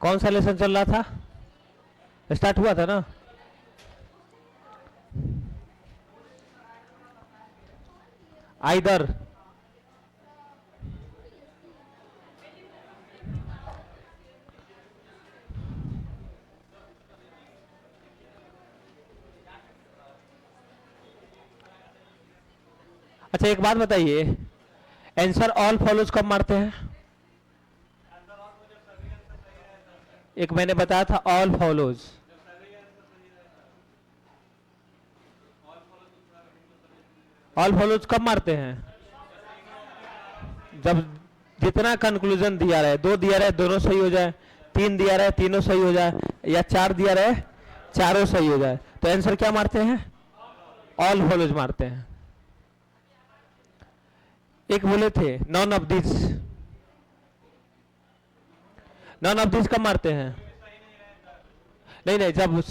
कौन सा लेसन चल रहा था? स्टार्ट हुआ था ना? आइदर अच्छा एक बात बताइए, आंसर ऑल फॉलोज कब मारते हैं? एक मैंने बताया था ऑल फॉलोज। ऑल फॉलोज कब मारते हैं? जब जितना कंक्लूजन दिया रहे, 2 दिया रहे दोनों सही हो जाए, 3 दिया रहे तीनों सही हो जाए, या 4 दिया रहे चारों सही हो जाए, तो आंसर क्या मारते हैं? ऑल फॉलोज मारते हैं। एक बोले थे non of this, non of this कब मारते हैं? नहीं नहीं, जब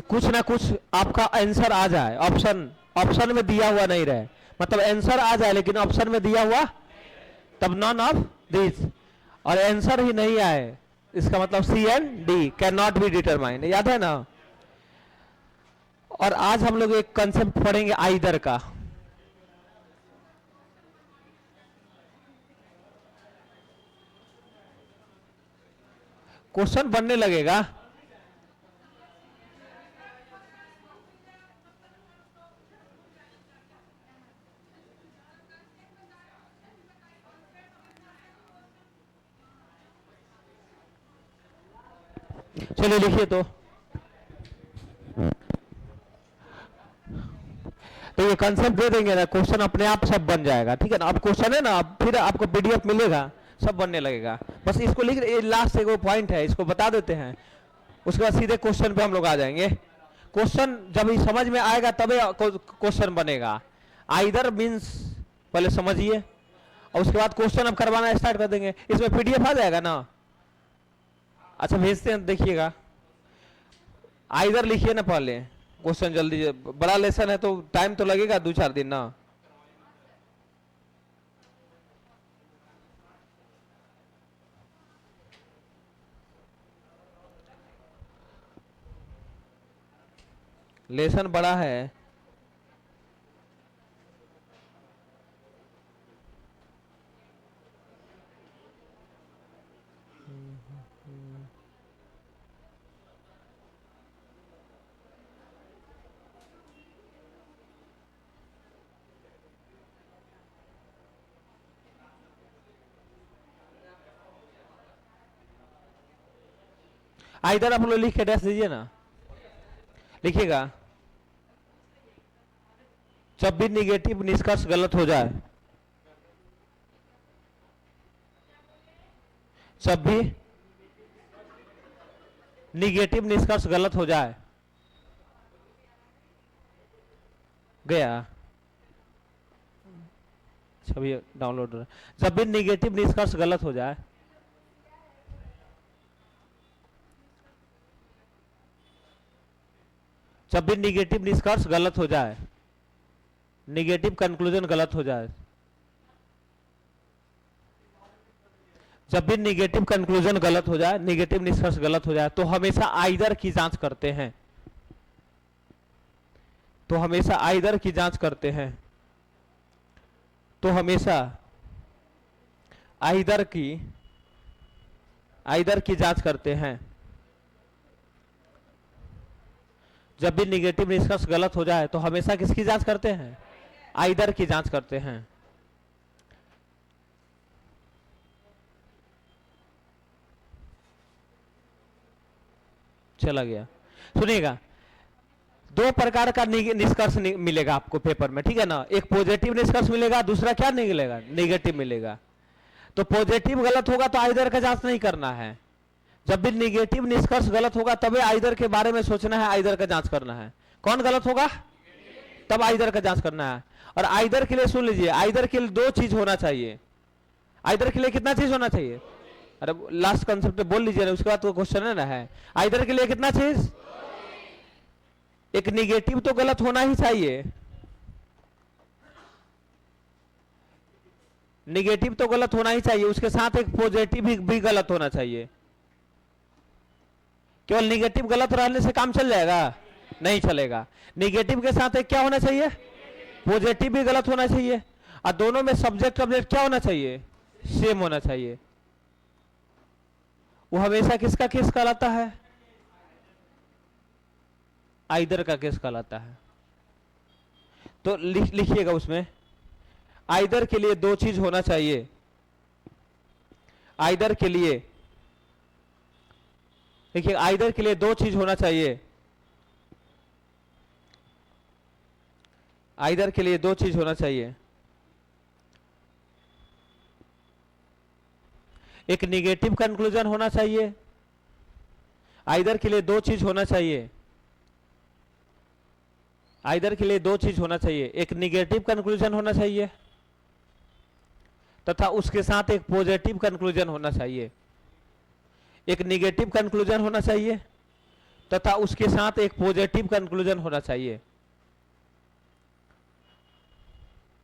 कुछ ना कुछ आपका आंसर आ जाए, ऑप्शन ऑप्शन में दिया हुआ नहीं रहे, मतलब आंसर आ जाए लेकिन ऑप्शन में दिया हुआ, तब नॉन ऑफ दिस। और आंसर ही नहीं आए, इसका मतलब C and D can not be determined, याद है ना? और आज हम लोग एक कंसेप्ट पढ़ेंगे आइदर का। क्वेश्चन बनने लगेगा, चलिए लिखिए। तो ये कंसेप्ट दे देंगे ना, क्वेश्चन अपने आप सब बन जाएगा, ठीक है ना? अब क्वेश्चन है ना, अब फिर आपको पीडीएफ मिलेगा, सब बनने लगेगा। बस इसको लिख, ये लास्ट एक वो पॉइंट है, इसको बता देते हैं, उसके बाद सीधे क्वेश्चन पे हम लोग आ जाएंगे। क्वेश्चन जब ही समझ में आएगा तभी क्वेश्चन बनेगा। आइदर मीन्स पहले समझिए, और उसके बाद क्वेश्चन अब करवाना स्टार्ट कर देंगे। इसमें पीडीएफ आ जाएगा ना? अच्छा भेजते हैं, देखिएगा। आइदर लिखिए ना पहले, क्वेश्चन जल्दी, बड़ा लेसन है तो टाइम तो लगेगा 2-4 दिन ना। लेसन बड़ा है, इधर आप लोग लिख के डैश दीजिए ना, लिखिएगा। जब भी निगेटिव निष्कर्ष गलत हो जाए, जब भी निगेटिव निष्कर्ष गलत हो जाए, गया छवि डाउनलोड, जब भी निगेटिव निष्कर्ष गलत हो जाए, जब भी निगेटिव निष्कर्ष गलत हो जाए, निगेटिव कंक्लूजन गलत हो जाए, जब भी निगेटिव कंक्लूजन गलत हो जाए, निगेटिव निष्कर्ष गलत हो जाए, तो हमेशा आइदर की जांच करते हैं, तो हमेशा आइदर की जांच करते हैं, तो हमेशा आइदर की जांच करते हैं। जब भी निगेटिव निष्कर्ष गलत हो जाए तो हमेशा किसकी जांच करते हैं? आइदर की जांच करते हैं। चला गया, सुनिएगा। 2 प्रकार का निष्कर्ष मिलेगा आपको पेपर में, ठीक है ना? एक पॉजिटिव निष्कर्ष मिलेगा, दूसरा क्या निकलेगा? नेगेटिव मिलेगा। तो पॉजिटिव गलत होगा तो आइदर का जांच नहीं करना है, जब भी निगेटिव निष्कर्ष गलत होगा तभी आइदर के बारे में सोचना है, आइदर का जांच करना है। कौन गलत होगा तब आइदर का जांच करना है। और आइदर के लिए सुन लीजिए, आइदर के लिए 2 चीज होना चाहिए। आइदर के लिए कितना चीज होना चाहिए? अरे लास्ट कंसेप्ट बोल लीजिए ना, उसके बाद तो क्वेश्चन है ना। है आइदर के लिए कितना चीज? एक निगेटिव तो गलत होना ही चाहिए, निगेटिव तो गलत होना ही चाहिए, उसके साथ एक पॉजिटिव भी गलत होना चाहिए। केवल निगेटिव गलत रहने से काम चल जाएगा? नहीं चलेगा। निगेटिव के साथ एक क्या होना चाहिए? पॉजिटिव भी गलत होना चाहिए। और दोनों में सब्जेक्ट ऑब्जेक्ट क्या होना चाहिए? सेम होना चाहिए। वो हमेशा किसका केस कहलाता है? आइदर का केस कहलाता है। तो लिखिएगा उसमें, आइदर के लिए दो चीज होना चाहिए। आइदर के लिए, देखिए आइदर के लिए दो चीज होना चाहिए। आइदर के लिए दो चीज होना चाहिए। एक निगेटिव कंक्लूजन होना चाहिए। आइदर के लिए दो चीज होना चाहिए। आइदर के लिए दो चीज होना चाहिए। एक निगेटिव कंक्लूजन होना चाहिए तथा उसके साथ एक पॉजिटिव कंक्लूजन होना चाहिए। एक निगेटिव कंक्लूजन होना चाहिए तथा उसके साथ एक पॉजिटिव कंक्लूजन होना चाहिए।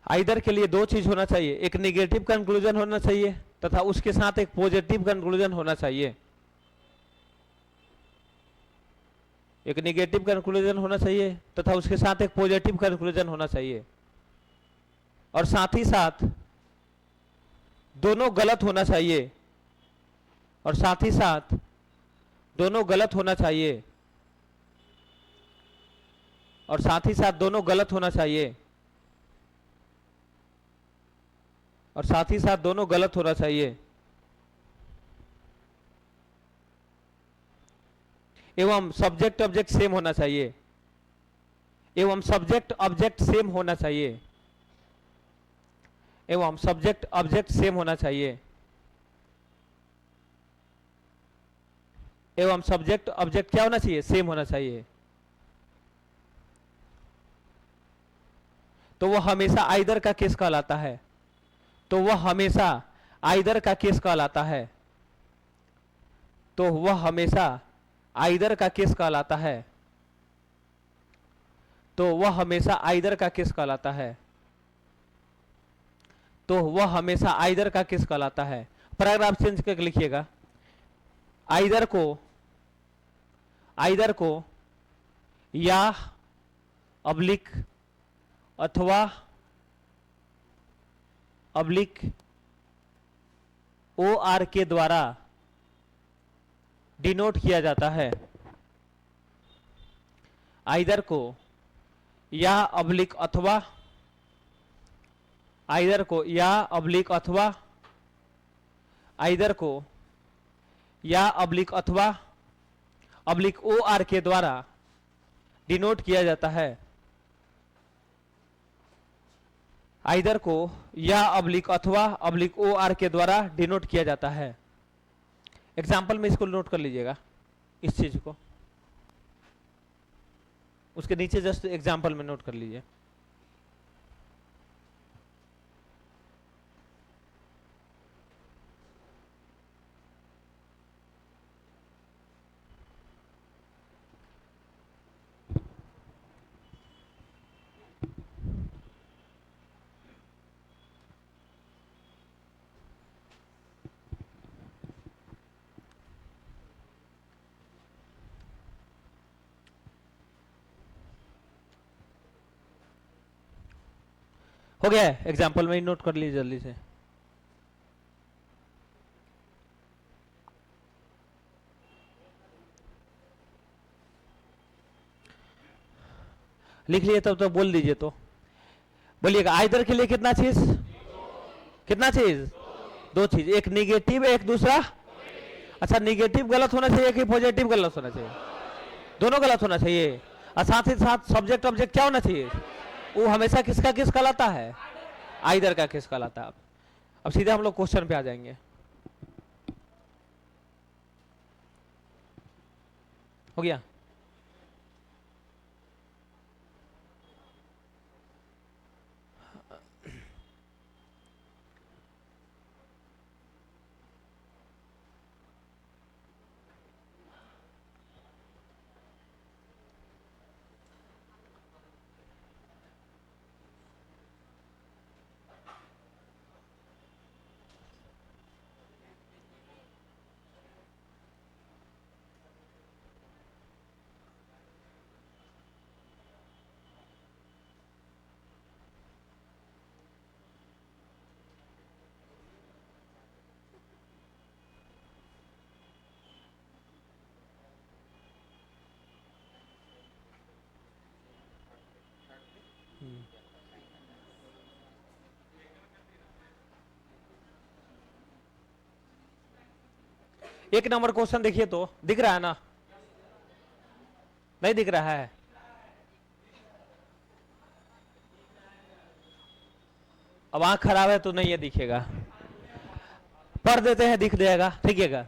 आइदर के लिए दो चीज होना चाहिए। एक निगेटिव कंक्लूजन होना चाहिए तथा उसके साथ एक पॉजिटिव कंक्लूजन होना चाहिए। एक निगेटिव कंक्लूजन होना चाहिए तथा उसके साथ एक पॉजिटिव कंक्लूजन होना चाहिए। और साथ ही साथ दोनों गलत होना चाहिए। और साथ ही साथ दोनों गलत होना चाहिए। और साथ ही साथ दोनों गलत होना चाहिए। और साथ ही साथ दोनों गलत होना चाहिए। एवं सब्जेक्ट ऑब्जेक्ट सेम होना चाहिए। एवं सब्जेक्ट ऑब्जेक्ट सेम होना चाहिए। एवं सब्जेक्ट ऑब्जेक्ट सेम होना चाहिए। एवं सब्जेक्ट ऑब्जेक्ट क्या होना चाहिए? सेम होना चाहिए। तो वह हमेशा आइदर का केस कहलाता है। तो वह हमेशा आइदर का केस कहलाता है। तो वह हमेशा आइदर का केस कहलाता है। तो वह हमेशा आइदर का केस कहलाता है। तो वह हमेशा आइदर का केस कहलाता है। पैराग्राफ चेंज करके लिखिएगा, आइदर को या अब्लिक अथवा अब्लिक ओ आर के द्वारा डिनोट किया जाता है। आइदर को या अब्लिक अथवा, आइदर को या अब्लिक अथवा, आइदर को या अब्लिक अथवा अब्लिक ओ आर के द्वारा डिनोट किया जाता है। आइदर को या अब्लिक अथवा अब्लिक ओ आर के द्वारा डिनोट किया जाता है। एग्जाम्पल में इसको नोट कर लीजिएगा, इस चीज को उसके नीचे जस्ट एग्जाम्पल में नोट कर लीजिए। हो गया है? एग्जाम्पल में ही नोट कर लीजिए जल्दी से। लिख लिए तब तो बोल दीजिए। तो बोलिएगा, आइदर के लिए कितना चीज? कितना चीज? दो चीज। एक निगेटिव, एक दूसरा। अच्छा, निगेटिव गलत होना चाहिए कि पॉजिटिव गलत होना चाहिए? दोनों गलत होना चाहिए। और साथ ही साथ सब्जेक्ट ऑब्जेक्ट क्या होना चाहिए? वो हमेशा किसका केस कहलाता है? आइदर का केस कहलाता है। अब सीधे हम लोग क्वेश्चन पे आ जाएंगे। हो गया? एक नंबर क्वेश्चन देखिए तो, दिख रहा है ना? नहीं दिख रहा है? अब आंख खराब है तो नहीं ये दिखेगा, पढ़ देते हैं दिख जाएगा, ठीक है?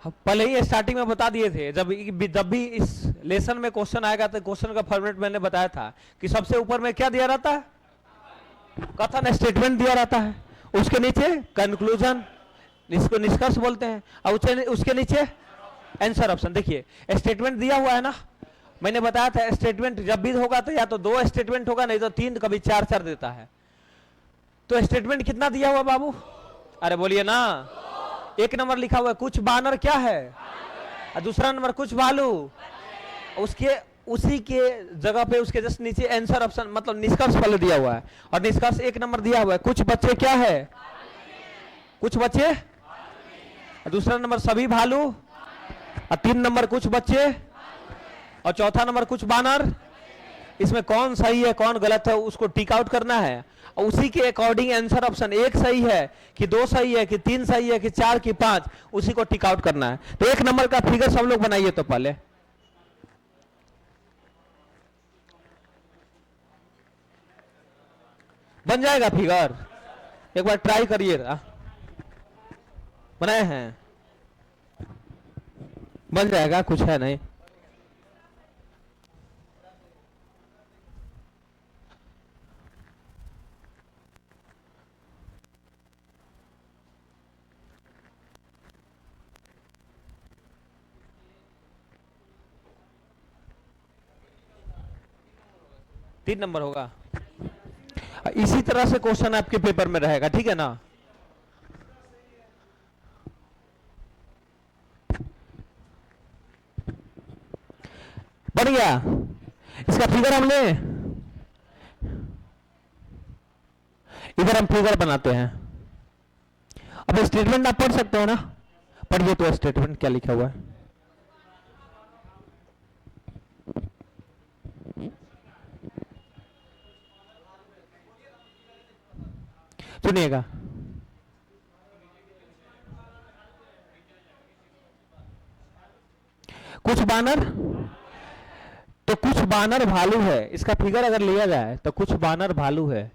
पहले ही स्टार्टिंग में बता दिए थे, जब भी इस लेसन में क्वेश्चन आएगा तो क्वेश्चन का फॉर्मेट मैंने बताया था कि सबसे ऊपर में क्या दिया रहता है, कथन स्टेटमेंट दिया रहता है, उसके नीचे कंक्लूजन, इसको निष्कर्ष बोलते हैं, और उसके नीचे आंसर ऑप्शन। देखिए स्टेटमेंट दिया हुआ है ना, मैंने बताया था स्टेटमेंट जब भी होगा तो या तो 2 स्टेटमेंट होगा, नहीं तो 3, कभी 4 देता है। तो स्टेटमेंट कितना दिया हुआ बाबू? अरे बोलिए ना। 1 नंबर लिखा हुआ है कुछ बानर क्या है, और दूसरा नंबर कुछ भालू, उसके उसी के जगह पे उसके जस्ट नीचे आंसर ऑप्शन, मतलब निष्कर्ष पहले दिया हुआ है, और निष्कर्ष 1 नंबर दिया हुआ है कुछ बच्चे क्या है, कुछ बच्चे, और दूसरा नंबर सभी भालू, और 3 नंबर कुछ बच्चे, और चौथा नंबर कुछ बानर। इसमें कौन सही है कौन गलत है उसको टिक आउट करना है, और उसी के अकॉर्डिंग आंसर ऑप्शन 1 सही है कि 2 सही है कि 3 सही है कि 4 कि 5, उसी को टिक आउट करना है। तो 1 नंबर का फिगर सब लोग बनाइए तो पहले। बन जाएगा फिगर? एक बार ट्राई करिएगा। बनाए हैं? बन जाएगा, कुछ है नहीं। तीन नंबर होगा। इसी तरह से क्वेश्चन आपके पेपर में रहेगा, ठीक है ना? बन गया? इसका फिगर हमने, इधर हम फिगर बनाते हैं। अब स्टेटमेंट आप पढ़ सकते हो ना? पढ़िए तो स्टेटमेंट क्या लिखा हुआ है। सुनिएगा, कुछ बानर, तो कुछ बानर भालू है, इसका फिगर अगर लिया जाए तो कुछ बानर भालू है,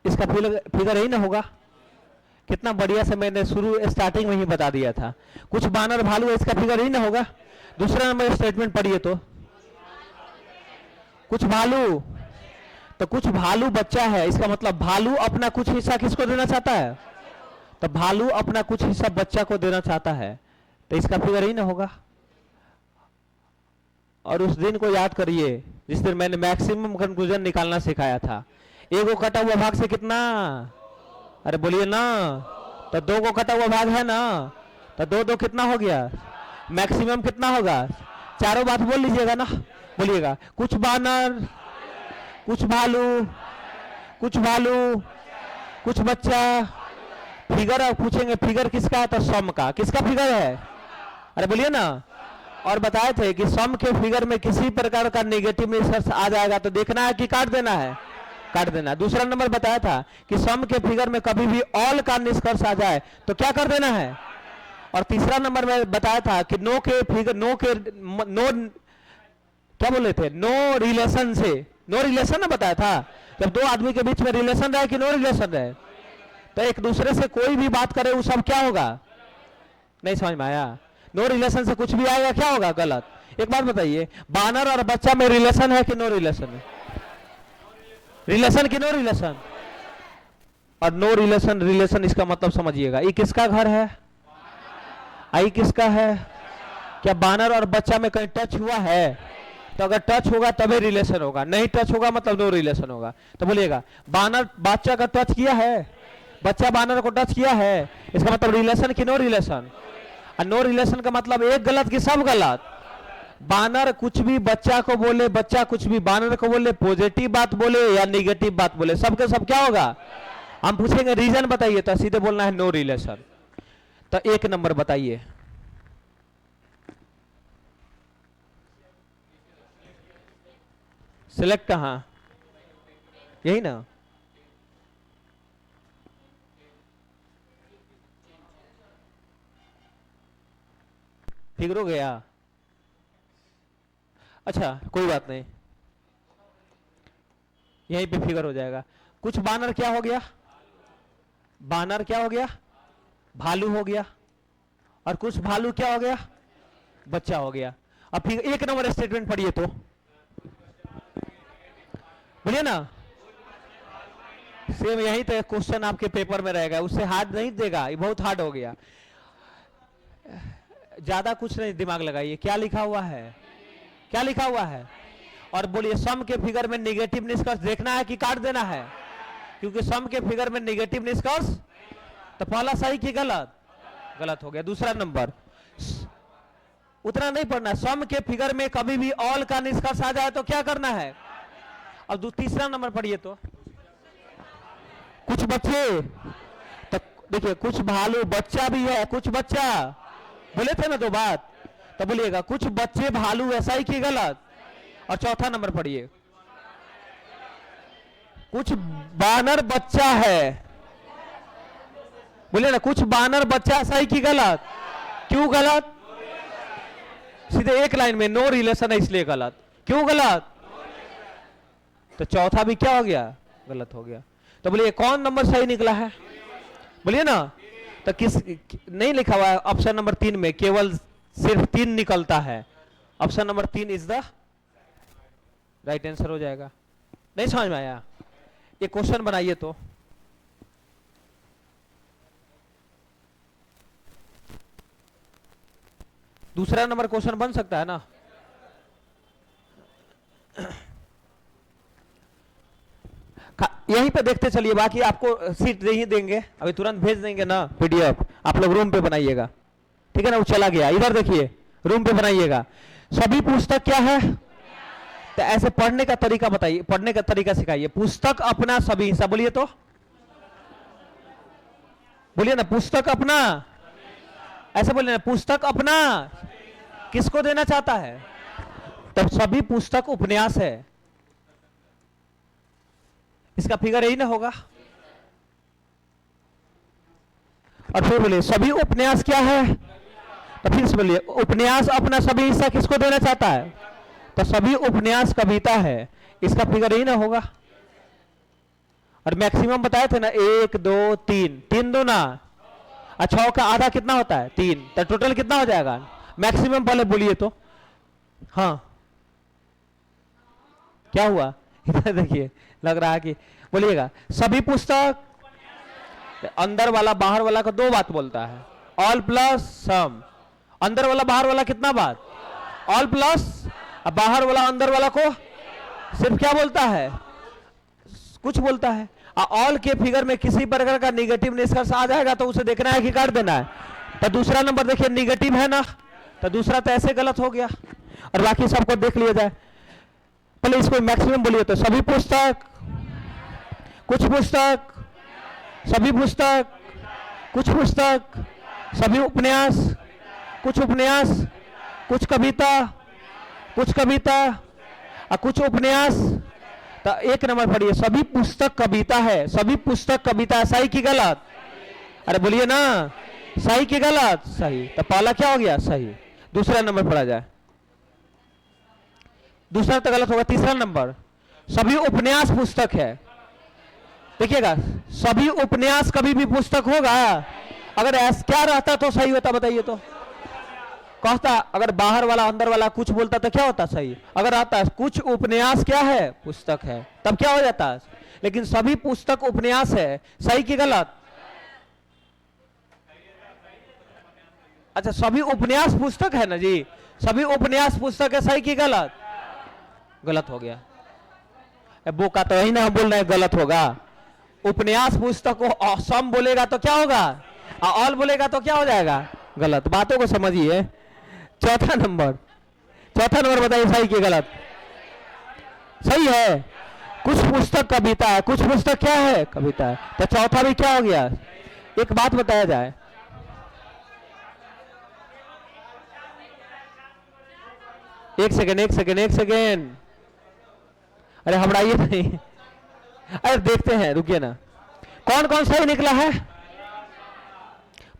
इसका फिगर यही ना होगा? कितना बढ़िया से मैंने शुरू स्टार्टिंग में ही बता दिया था, कुछ बानर भालू है, इसका फिगर यही ना होगा? दूसरा नंबर स्टेटमेंट पढ़िए तो, कुछ भालू, तो कुछ भालू बच्चा है, इसका मतलब भालू अपना कुछ हिस्सा किसको देना चाहता है? तो भालू अपना कुछ हिस्सा बच्चा को देना चाहता है, तो इसका फिगर ही ना होगा। और उस दिन को याद करिए जिस दिन मैंने मैक्सिमम कंक्लूजन निकालना सिखाया था। एक को कटा हुआ भाग से कितना, अरे बोलिए ना, तो 2 को कटा हुआ भाग है ना, तो 2 2 कितना हो गया, मैक्सिमम कितना होगा? चारों बात बोल लीजिएगा ना, बोलिएगा कुछ बानर, कुछ भालू, कुछ भालू, कुछ बच्चा। फिगर आप पूछेंगे फिगर किसका है, तो सम का। किसका फिगर है? अरे बोलिए ना। और बताए थे कि सम के फिगर में किसी प्रकार का नेगेटिव निष्कर्ष आ जाएगा तो देखना है कि काट देना है, काट देना। दूसरा नंबर बताया था कि सम के फिगर में कभी भी ऑल का निष्कर्ष आ जाए तो क्या कर देना है। और तीसरा नंबर में बताया था कि नो के फिगर, नो क्या बोले थे, नो रिलेशन से, नो रिलेशन ना बताया था, जब 2 आदमी के बीच में रिलेशन रहे कि नो रिलेशन रहे, तो एक दूसरे से कोई भी बात करे वो सब क्या होगा? नहीं समझ में आया? नो रिलेशन से कुछ भी आएगा क्या होगा? गलत। एक बात बताइए, बानर और बच्चा में रिलेशन है कि नो रिलेशन है? रिलेशन कि नो रिलेशन? और नो रिलेशन, रिलेशन इसका मतलब समझिएगा, ये किसका घर है, आई किसका है? क्या बानर और बच्चा में कहीं टच हुआ है? तो अगर टच होगा तभी रिलेशन होगा, नहीं टच होगा मतलब नो रिलेशन होगा। तो बोलिएगा बानर बच्चा का टच किया है, बच्चा बानर को टच किया है, इसका मतलब रिलेशन कि नो रिलेशन? और नो रिलेशन का मतलब एक गलत कि सब गलत? बानर कुछ भी बच्चा को बोले, बच्चा कुछ भी बानर को बोले, पॉजिटिव बात बोले या निगेटिव बात बोले, सबके सब क्या होगा? हम पूछेंगे रीजन बताइए तो सीधे बोलना है नो रिलेशन। तो 1 नंबर बताइए। सिलेक्ट कहां, यही ना? फिगर हो गया? अच्छा कोई बात नहीं, यहीं पे फिगर हो जाएगा। कुछ बानर क्या हो गया? बानर क्या हो गया? भालू हो गया। और कुछ भालू क्या हो गया? बच्चा हो गया। अब फिर एक नंबर स्टेटमेंट पढ़िए तो, बोलिए ना। सेम यही तो क्वेश्चन आपके पेपर में रहेगा, उससे हार्ड नहीं देगा, ये बहुत हार्ड हो गया। ज्यादा कुछ नहीं दिमाग लगाइए। क्या लिखा हुआ है? क्या लिखा हुआ है? और बोलिए सम के फिगर में निगेटिव निष्कर्ष देखना है कि काट देना है? क्योंकि सम के फिगर में निगेटिव निष्कर्ष, तो पहला सही कि गलत? गलत हो गया। दूसरा नंबर, उतना नहीं पढ़ना। सम के फिगर में कभी भी ऑल का निष्कर्ष आ जाए तो क्या करना है? अब तीसरा नंबर पढ़िए तो, कुछ बच्चे, तो देखिए कुछ भालू बच्चा भी है, कुछ बच्चा, बोले थे ना दो बात, तो बोलिएगा कुछ बच्चे भालू ऐसा ही कि गलत? और चौथा नंबर पढ़िए, कुछ बानर बच्चा है, बोलिए ना कुछ बानर बच्चा ऐसा ही कि गलत? क्यों गलत? सीधे एक लाइन में नो रिलेशन है इसलिए गलत। क्यों गलत? तो चौथा भी क्या हो गया? गलत हो गया। तो बोलिए कौन नंबर सही निकला है? बोलिए ना। तो किस नहीं लिखा हुआ है ऑप्शन नंबर 3 में, केवल सिर्फ 3 निकलता है। Option number 3 is the right answer हो जाएगा। नहीं समझ में आया? ये क्वेश्चन बनाइए तो, दूसरा नंबर क्वेश्चन बन सकता है ना? यहीं पे देखते चलिए, बाकी आपको सीट नहीं देंगे, अभी तुरंत भेज देंगे ना पीडीएफ, आप लोग रूम पे बनाइएगा, ठीक है ना? वो चला गया, इधर देखिए, रूम पे बनाइएगा। सभी पुस्तक क्या है? तो ऐसे पढ़ने का तरीका बताइए, पढ़ने का तरीका सिखाइए। पुस्तक अपना सभी हिस्सा, बोलिए तो, बोलिए ना पुस्तक अपना, ऐसे बोलिए ना पुस्तक अपना किसको देना चाहता है? तब सभी पुस्तक उपन्यास है, इसका फिगर यही ना होगा। और फिर बोलिए सभी उपन्यास क्या है? तो फिर से बोलिए उपन्यास अपना सभी हिस्सा किसको देना चाहता है? तो सभी उपन्यास कविता है, इसका फिगर यही ना होगा। और मैक्सिमम बताए थे ना 1 2 3, 3 दो ना, 6 का आधा कितना होता है? 3, तो टोटल कितना हो जाएगा? मैक्सिमम पहले बोलिए तो। हाँ क्या हुआ? इधर देखिए, लग रहा है कि, बोलिएगा सभी पुस्तक, अंदर वाला बाहर वाला का 2 बात बोलता है, ऑल प्लस सम। अंदर वाला बाहर वाला कितना बात? ऑल प्लस, बाहर वाला अंदर वाला को सिर्फ क्या बोलता है? कुछ बोलता है। ऑल के फिगर में किसी प्रकार का निगेटिव निष्कर्ष आ जाएगा तो उसे देखना है कि काट देना है? तो दूसरा नंबर देखिए निगेटिव है ना, तो दूसरा तो ऐसे गलत हो गया। और बाकी सबको देख लिया जाए। पहले इसको मैक्सिमम बोलिए तो, सभी पुस्तक, कुछ पुस्तक, सभी पुस्तक, कुछ पुस्तक, सभी उपन्यास, कुछ उपन्यास, कुछ कविता, कुछ कविता और कुछ उपन्यास। तो एक नंबर पढ़िए, सभी पुस्तक कविता है, सभी पुस्तक कविता, सही की गलत? अरे बोलिए ना, सही की गलत? सही। तो पहला क्या हो गया? सही। दूसरा नंबर पढ़ा जाए, दूसरा तो गलत होगा। तीसरा नंबर, सभी उपन्यास पुस्तक है। देखिएगा सभी उपन्यास कभी भी पुस्तक होगा? अगर ऐसा क्या रहता तो सही होता, बताइए तो। कहता अगर बाहर वाला अंदर वाला कुछ बोलता तो क्या होता? सही। अगर आता कुछ उपन्यास क्या है? पुस्तक है, तब क्या हो जाता? लेकिन सभी पुस्तक उपन्यास है, सही की गलत? अच्छा सभी उपन्यास पुस्तक है ना जी, सभी उपन्यास पुस्तक है, सही की गलत? गलत हो गया। बोका तो यही ना हम बोल रहे गलत होगा। उपन्यास पुस्तक को सम बोलेगा तो क्या होगा? ऑल बोलेगा तो क्या हो जाएगा? गलत। बातों को समझिए। चौथा नंबर बताइए सही की गलत? सही है। कुछ पुस्तक कविता है, कुछ पुस्तक क्या है? कविता है। तो चौथा भी क्या हो गया? एक बात बताया जाए, एक सेकेंड, अरे हबड़ाइए नहीं, अरे देखते हैं, रुकिए ना। कौन कौन सही निकला है?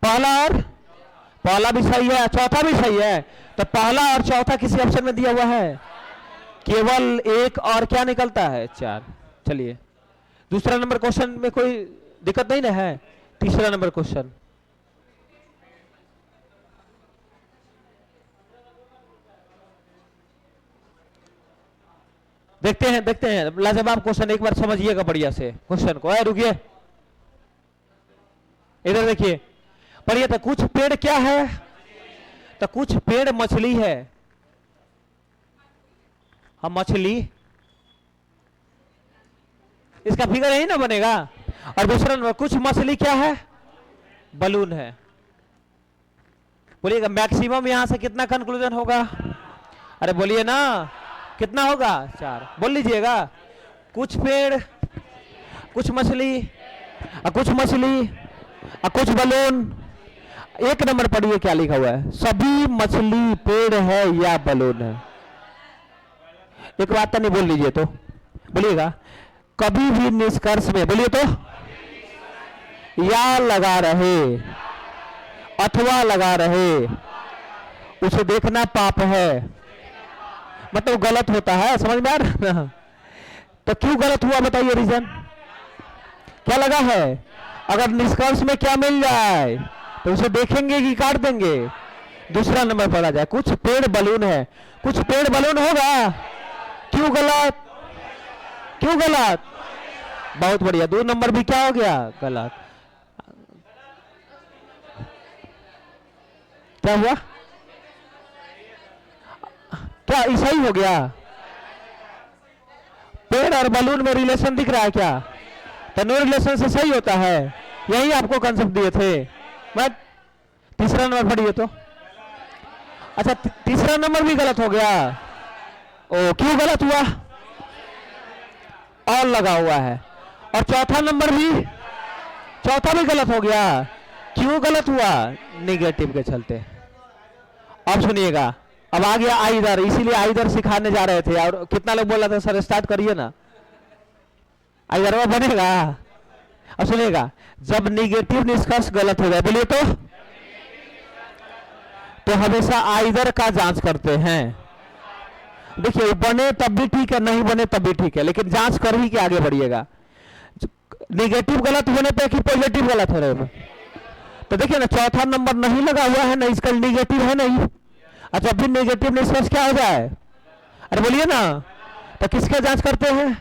पहला और पहला भी सही है, चौथा भी सही है। तो पहला और चौथा किसी ऑप्शन में दिया हुआ है? केवल एक और क्या निकलता है? 4। चलिए दूसरा नंबर क्वेश्चन में कोई दिक्कत नहीं ना है? तीसरा नंबर क्वेश्चन देखते हैं लाजवाब क्वेश्चन, एक बार समझिएगा बढ़िया से क्वेश्चन को। रुकिए, इधर देखिए पढ़िए। तो कुछ पेड़ क्या है? तो कुछ पेड़ मछली है। हम मछली, इसका फिगर यही ना बनेगा। और दूसरा नंबर कुछ मछली क्या है? बलून है। बोलिएगा मैक्सिमम यहां से कितना कंक्लूजन होगा? अरे बोलिए ना, कितना होगा? 4। बोल लीजिएगा। कुछ पेड़, कुछ मछली, कुछ मछली, कुछ बलून। एक नंबर पढ़िए क्या लिखा हुआ है? सभी मछली पेड़ है या बलून है? एक बात तो नहीं बोल लीजिए तो बोलिएगा। कभी भी निष्कर्ष में बोलिए तो या लगा रहे अथवा लगा रहे, उसे देखना पाप है। मतलब गलत होता है, समझ में आ रहा? तो क्यों गलत हुआ बताइए, रीजन क्या लगा है? अगर निष्कर्ष में क्या मिल जाए तो उसे देखेंगे कि काट देंगे। दूसरा नंबर पढ़ा जाए, कुछ पेड़ बलून है। कुछ पेड़ बलून होगा? क्यों गलत? क्यों गलत? बहुत बढ़िया। 2 नंबर भी क्या हो गया? गलत। क्या हुआ? क्या सही हो गया? पेड़ और बलून में रिलेशन दिख रहा है क्या? तो नो रिलेशन से सही होता है। यही आपको कंसेप्ट दिए थे। बट तीसरा नंबर पढ़िए तो। अच्छा तीसरा नंबर भी गलत हो गया। ओ क्यों गलत हुआ? और लगा हुआ है। और चौथा नंबर भी, चौथा भी गलत हो गया। क्यों गलत हुआ? निगेटिव के चलते। अब सुनिएगा, अब आ गया आइदर, इसीलिए आइदर सिखाने जा रहे थे। और कितना लोग बोला था सर स्टार्ट करिए ना, आइदर वो बनेगा। अब सुनिएगा, जब निगेटिव निष्कर्ष गलत हो जाए बोलिए तो हमेशा आइदर का जांच करते हैं। देखिए बने तब भी ठीक है, नहीं बने तब भी ठीक है, लेकिन जांच कर ही के आगे बढ़िएगा। निगेटिव गलत होने पे कि पॉजिटिव गलत होने पे? तो देखिए ना, चौथा नंबर नहीं लगा हुआ है ना, इसका निगेटिव है नहीं। अच्छा फिर नेगेटिव निष्कर्ष क्या हो जाए? अरे बोलिए ना। तो किसका जांच करते हैं?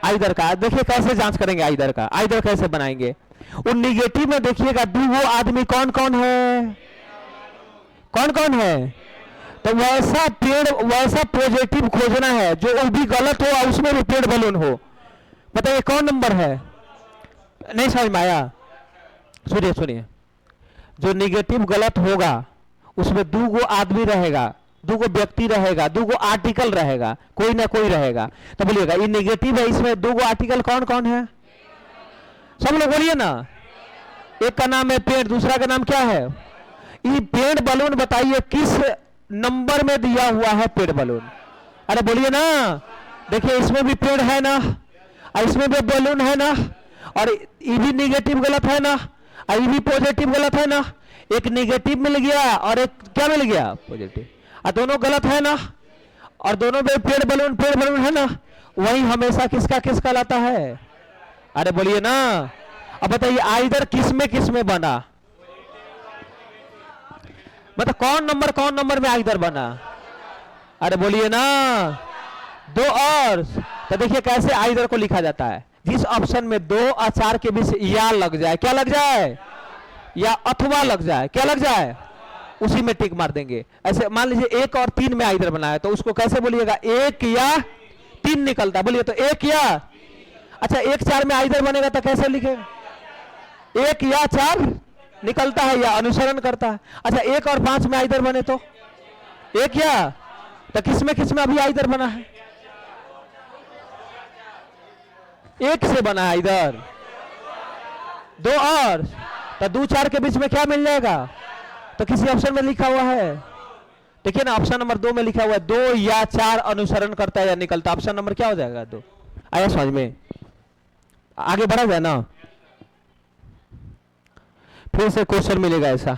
आइदर का। देखिए कैसे जांच करेंगे आइदर का, आइदर कैसे बनाएंगे? उन निगेटिव में देखिएगा वो आदमी कौन कौन है, कौन कौन है। तो वैसा पेड़, वैसा पॉजिटिव खोजना है जो वो भी गलत हो और उसमें भी पेड़ बलून हो। बताइए कौन नंबर है? नहीं समझ में आया? सुनिए सुनिए, जो निगेटिव गलत होगा उसमें 2 आदमी रहेगा, 2 व्यक्ति रहेगा, 2 आर्टिकल रहेगा, कोई ना कोई रहेगा। तो बोलिएगा ये निगेटिव है, इसमें 2 आर्टिकल कौन कौन है? सब लोग बोलिए ना। एक का नाम है पेड़, दूसरा का नाम क्या है? ये पेड़ बलून बताइए किस नंबर में दिया हुआ है पेड़ बलून? अरे बोलिए ना। देखिए इसमें भी पेड़ है ना, और इसमें भी बलून है ना, और ये भी निगेटिव गलत है ना, और ये भी पॉजिटिव गलत है ना। एक निगेटिव मिल गया और एक क्या मिल गया? पॉजिटिव। और दोनों गलत है ना, और दोनों में पेड़ बलून है ना। वही हमेशा किसका किसका लाता है? अरे बोलिए ना। अब बताइए आइदर किस में बना? मतलब कौन नंबर में आइदर बना? अरे बोलिए ना। 2 और। तो देखिए कैसे आइदर को लिखा जाता है। जिस ऑप्शन में 2 और 4 के बीच या लग जाए, क्या लग जाए? या अथवा लग जाए, क्या लग जाए? उसी में टिक मार देंगे। ऐसे मान लीजिए 1 और 3 में आइदर बनाया, तो उसको कैसे बोलिएगा? 1 या 3 निकलता। बोलिए तो 1 या। अच्छा 1 4 में आइदर बनेगा तो कैसे लिखेगा? 1 या 4 निकलता है या अनुसरण करता है। अच्छा 1 और 5 में आइदर बने तो 1 या। तो किसमें अभी आइदर बना है? 1 से बना है इधर। 2 और। तो 2 4 के बीच में क्या मिल जाएगा? तो किसी ऑप्शन में लिखा हुआ है, देखिए ना ऑप्शन नंबर 2 में लिखा हुआ है 2 या 4 अनुसरण करता है या निकलता। ऑप्शन नंबर क्या हो जाएगा? 2। आया समझ में? आगे बढ़ा जाए ना। फिर से क्वेश्चन मिलेगा ऐसा।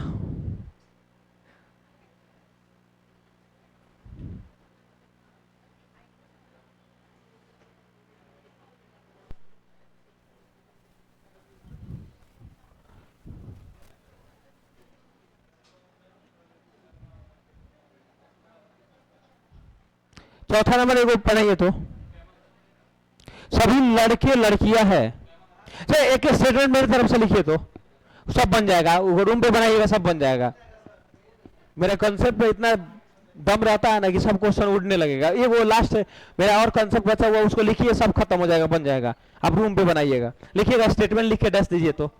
चौथा नंबर एक पढ़ाइए तो सभी लड़के लड़कियां है। चलिए एक स्टेटमेंट मेरी तरफ से लिखिए तो सब बन जाएगा, रूम पे बनाइएगा सब बन जाएगा। मेरा कंसेप्ट पे इतना दम रहता है ना कि सब क्वेश्चन उड़ने लगेगा। ये वो लास्ट मेरा और कंसेप्ट बचा हुआ उसको लिखिए, सब खत्म हो जाएगा, बन जाएगा। आप रूम पे बनाइएगा, लिखिएगा स्टेटमेंट लिख के डैश दीजिए तो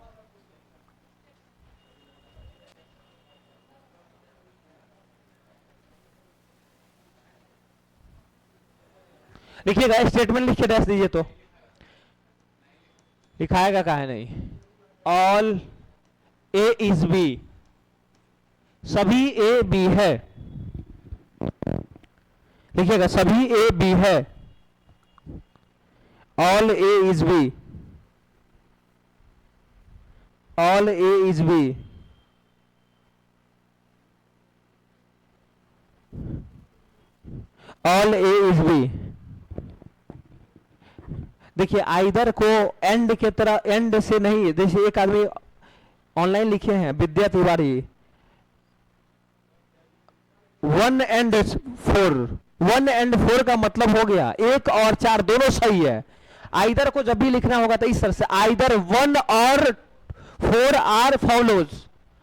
लिखिएगा, स्टेटमेंट लिख के डैश दीजिए तो लिखाएगा काहे नहीं। ऑल ए इज बी, सभी ए बी है, लिखिएगा सभी ए बी है। All A is B, all A is B, all A is B. देखिए आइदर को एंड के तरह, एंड से नहीं, जैसे एक आदमी ऑनलाइन लिखे हैं विद्या तिवारी, 1 and 4, 1 and 4 का मतलब हो गया 1 और 4 दोनों सही है। आइदर को जब भी लिखना होगा तो इस तरह से, आइदर 1 और 4 आर फॉलोज,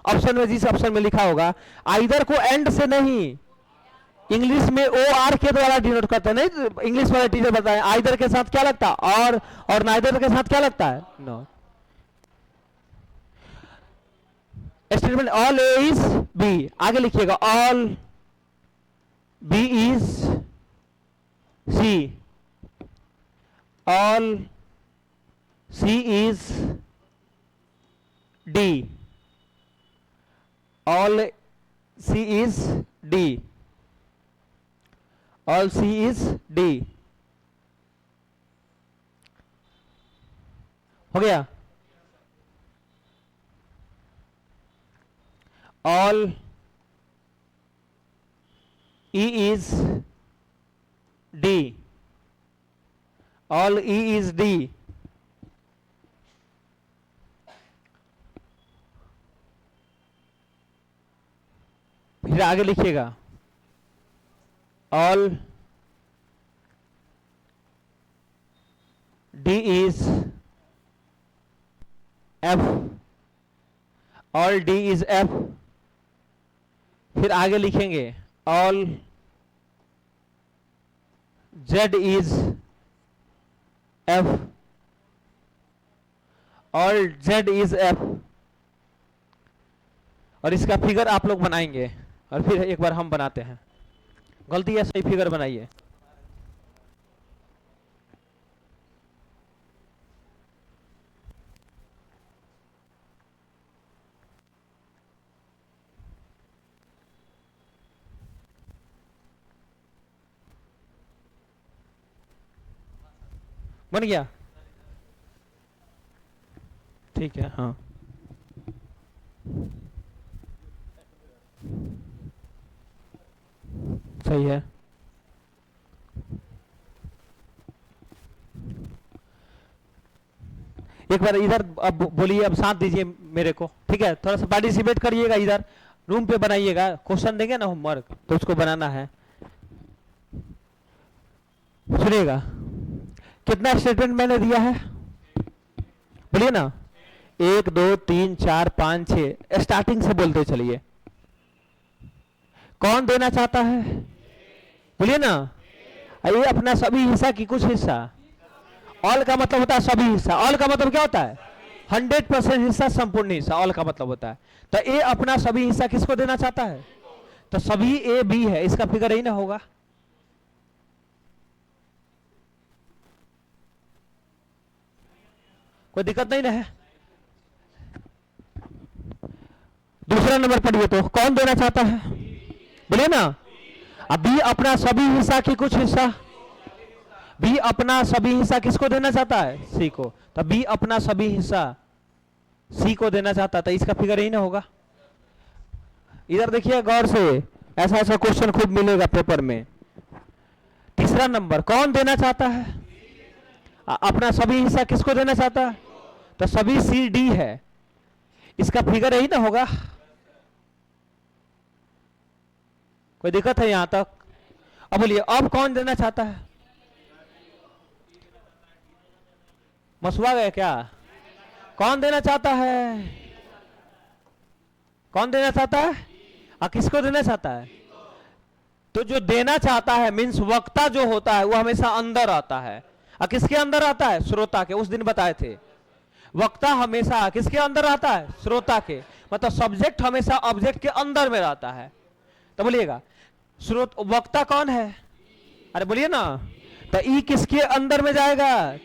ऑप्शन में जिस ऑप्शन में लिखा होगा, आइदर को एंड से नहीं, इंग्लिश में ओ आर के द्वारा डिनोट करते हैं। नहीं इंग्लिश वाले टीचर बताए आइदर के साथ क्या लगता है और नाइदर के साथ क्या लगता है no. Statement all A is B, आगे लिखिएगा all B is C, all C is D, all C is D, all C is D. हो गया। All E is D, all E is D, फिर आगे लिखिएगा all D is F, all D is F, फिर आगे लिखेंगे all Z is F, all Z is F, और इसका फिगर आप लोग बनाएंगे और फिर एक बार हम बनाते हैं। गलती है, सही फिगर बनाइए। बन गया, ठीक है। हाँ सही है। एक बार इधर अब बोलिए, अब साथ दीजिए मेरे को, ठीक है। थोड़ा सा पार्टिसिपेट करिएगा, इधर रूम पे बनाइएगा। क्वेश्चन देंगे ना होमवर्क, तो उसको बनाना है। सुनिएगा कितना स्टेटमेंट मैंने दिया है, बोलिए ना। 1 2 3 4 5 6, स्टार्टिंग से बोलते चलिए। कौन देना चाहता है, बोलिए ना। ये अपना सभी हिस्सा की कुछ हिस्सा, ऑल का मतलब होता है सभी हिस्सा। ऑल का मतलब क्या होता है, 100% हिस्सा, संपूर्ण हिस्सा, ऑल का मतलब होता है। तो ए अपना सभी हिस्सा किसको देना चाहता है, तो सभी ए बी है, इसका फिगर यही ना होगा। कोई दिक्कत नहीं ना है। दूसरा नंबर पढ़िए तो, कौन देना चाहता है, बोलिए ना। अब बी अपना सभी हिस्सा की कुछ हिस्सा, बी अपना सभी हिस्सा किसको देना चाहता है, सी को। तो बी अपना सभी हिस्सा सी को देना चाहता था, इसका फिगर यही ना होगा। इधर देखिए गौर से, ऐसा ऐसा क्वेश्चन खूब मिलेगा पेपर में। तीसरा नंबर, कौन देना चाहता है, अपना सभी हिस्सा किसको देना चाहता है, तो सभी सी डी है, इसका फिगर यही ना होगा। कोई दिक्कत है यहां तक। अब बोलिए अब कौन देना चाहता है? मसुआ गए क्या? कौन देना चाहता है? कौन देना चाहता है? किसको देना चाहता है? तो जो देना चाहता है मीन्स वक्ता जो होता है वो हमेशा अंदर आता है। किसके अंदर आता है? श्रोता के। उस दिन बताए थे वक्ता हमेशा किसके अंदर आता है? श्रोता के। मतलब सब्जेक्ट हमेशा ऑब्जेक्ट के अंदर में रहता है। तो बोलिएगा श्रोत वक्ता कौन है? अरे बोलिए ना। तो ई किसके अंदर में जाएगा?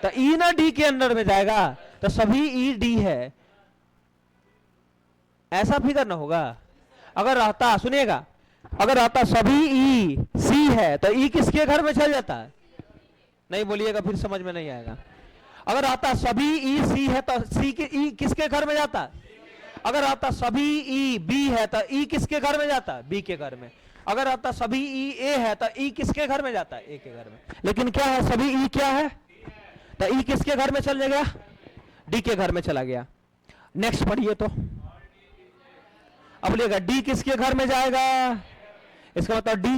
तो ई ना डी के अंदर में जाएगा। तो सभी ई डी है, ऐसा फिगर ना होगा। अगर रहता, सुनिएगा, अगर रहता सभी ई सी है तो ई किसके घर में चल जाता है? नहीं बोलिएगा फिर समझ में नहीं आएगा। अगर आता सभी ई सी है तो सी के ई किसके घर में जाता? अगर आता सभी ई बी है तो ई किसके घर में जाता? बी के घर में। अगर आता सभी ई ए है तो ई किसके घर में जाता? ए के घर में। लेकिन क्या है, सभी ई क्या है? तो ई किसके घर में चल गया? डी के घर में चला गया। नेक्स्ट पढ़िए तो। अब बोलिएगा डी किसके घर में जाएगा? इसका मतलब डी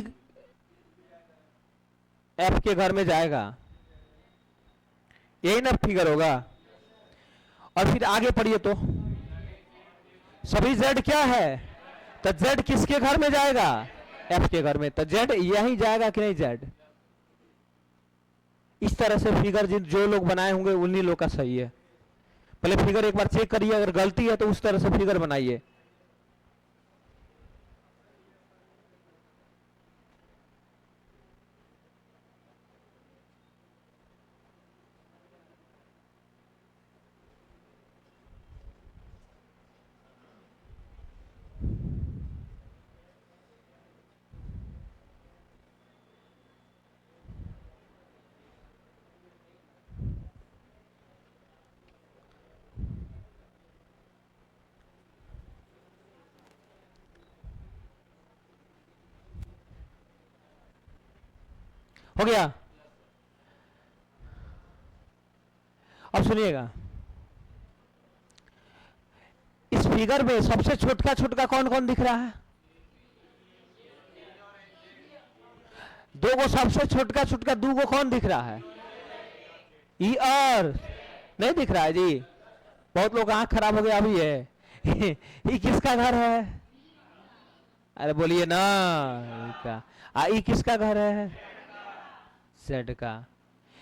एफ के घर में जाएगा। यही ना फिगर होगा। और फिर आगे पढ़िए तो। सभी जेड क्या है? तो जेड किसके घर में जाएगा? एफ के घर में। तो जेड यही जाएगा कि नहीं? जेड। इस तरह से फिगर जो लोग बनाए होंगे उन्हीं लोग का सही है। पहले फिगर एक बार चेक करिए, अगर गलती है तो उस तरह से फिगर बनाइए। हो गया? अब सुनिएगा, इस फिगर में सबसे छोटका छोटका कौन कौन दिख रहा है? दो गो सबसे छोटका छोटका दो गो कौन दिख रहा है? ई और नहीं दिख रहा है जी। बहुत लोग आंख खराब हो गया अभी है। ये किसका घर है? अरे बोलिए ना। ई किसका घर है? जेड का।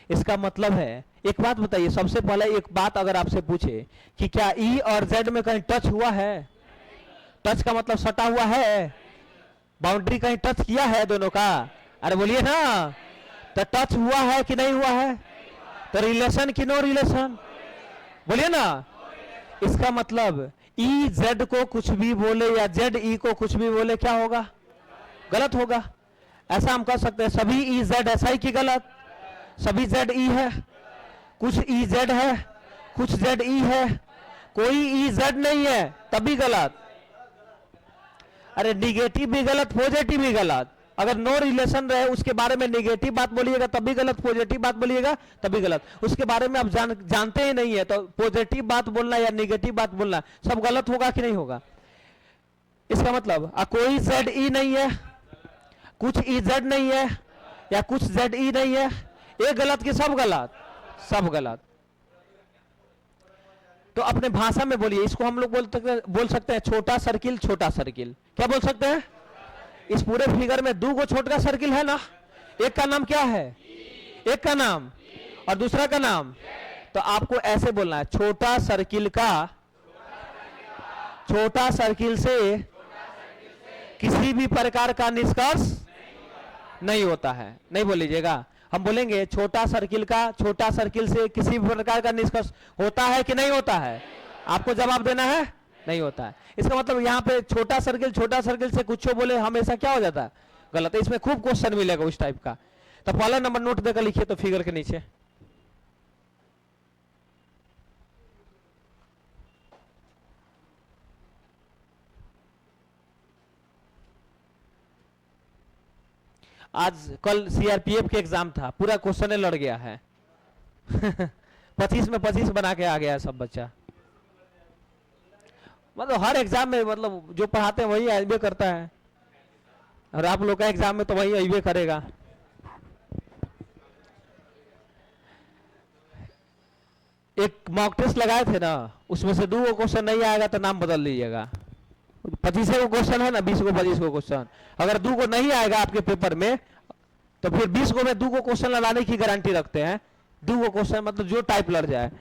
इसका मतलब है, एक बात बताइए, सबसे पहले एक बात अगर आपसे पूछे कि क्या ई और जेड में कहीं टच हुआ है? टच का मतलब सटा हुआ है? बाउंड्री कहीं टच किया है दोनों का? अरे बोलिए ना। तो टच हुआ है कि नहीं हुआ है? तो रिलेशन कि नो रिलेशन? बोलिए ना। इसका मतलब ई जेड को कुछ भी बोले या जेड ई को कुछ भी बोले, क्या होगा? गलत होगा। ऐसा हम कह सकते हैं सभी ई जेड ऐसा ही कि गलत? सभी जेड ई है, कुछ ई जेड है, कुछ जेड ई है, कोई ई जेड नहीं है, तभी गलत। अरे निगेटिव भी गलत, पॉजिटिव भी गलत। अगर नो रिलेशन रहे उसके बारे में निगेटिव बात बोलिएगा तभी गलत, पॉजिटिव बात बोलिएगा तभी गलत। उसके बारे में आप जानते ही नहीं है तो पॉजिटिव बात बोलना या निगेटिव बात बोलना सब गलत होगा कि नहीं होगा? इसका मतलब कोई जेड ई नहीं है, कुछ ई जेड नहीं है, या कुछ जेड ई नहीं है, ये गलत कि सब गलत? सब गलत। तो अपने भाषा में बोलिए। इसको हम लोग बोल सकते हैं छोटा सर्किल, छोटा सर्किल। क्या बोल सकते हैं? इस पूरे फिगर में दो गो छोटा सर्किल है ना, एक का नाम क्या है? एक का नाम और दूसरा का नाम। तो आपको ऐसे बोलना है, छोटा सर्किल का छोटा सर्किल से किसी भी प्रकार का निष्कर्ष नहीं होता है। नहीं बोलीजिएगा, हम बोलेंगे छोटा सर्किल का छोटा सर्किल से किसी भी प्रकार का निष्कर्ष होता है कि नहीं होता है? आपको जवाब देना है, नहीं होता है। इसका मतलब यहाँ पे छोटा सर्किल से कुछ बोले हमेशा क्या हो जाता है? गलत है। इसमें खूब क्वेश्चन मिलेगा उस टाइप का। तो पहला नंबर नोट देकर लिखिए तो फिगर के नीचे। आज कल सीआरपीएफ के एग्जाम था, पूरा क्वेश्चन लड़ गया है। 25 में 25 बना के आ गया है सब बच्चा। मतलब हर एग्जाम में मतलब जो पढ़ाते हैं वही आइबे करता है। और आप लोग का एग्जाम में तो वही अइबे करेगा। एक मॉक टेस्ट लगाए थे ना, उसमें से 2 क्वेश्चन नहीं आएगा तो नाम बदल लीजिएगा। 25 को क्वेश्चन है ना, 20 को 25 को क्वेश्चन, अगर 2 को नहीं आएगा आपके पेपर में तो फिर 20 को में 2 को क्वेश्चन लगाने की गारंटी रखते हैं। 2 को क्वेश्चन मतलब जो टाइप लड़ जाए।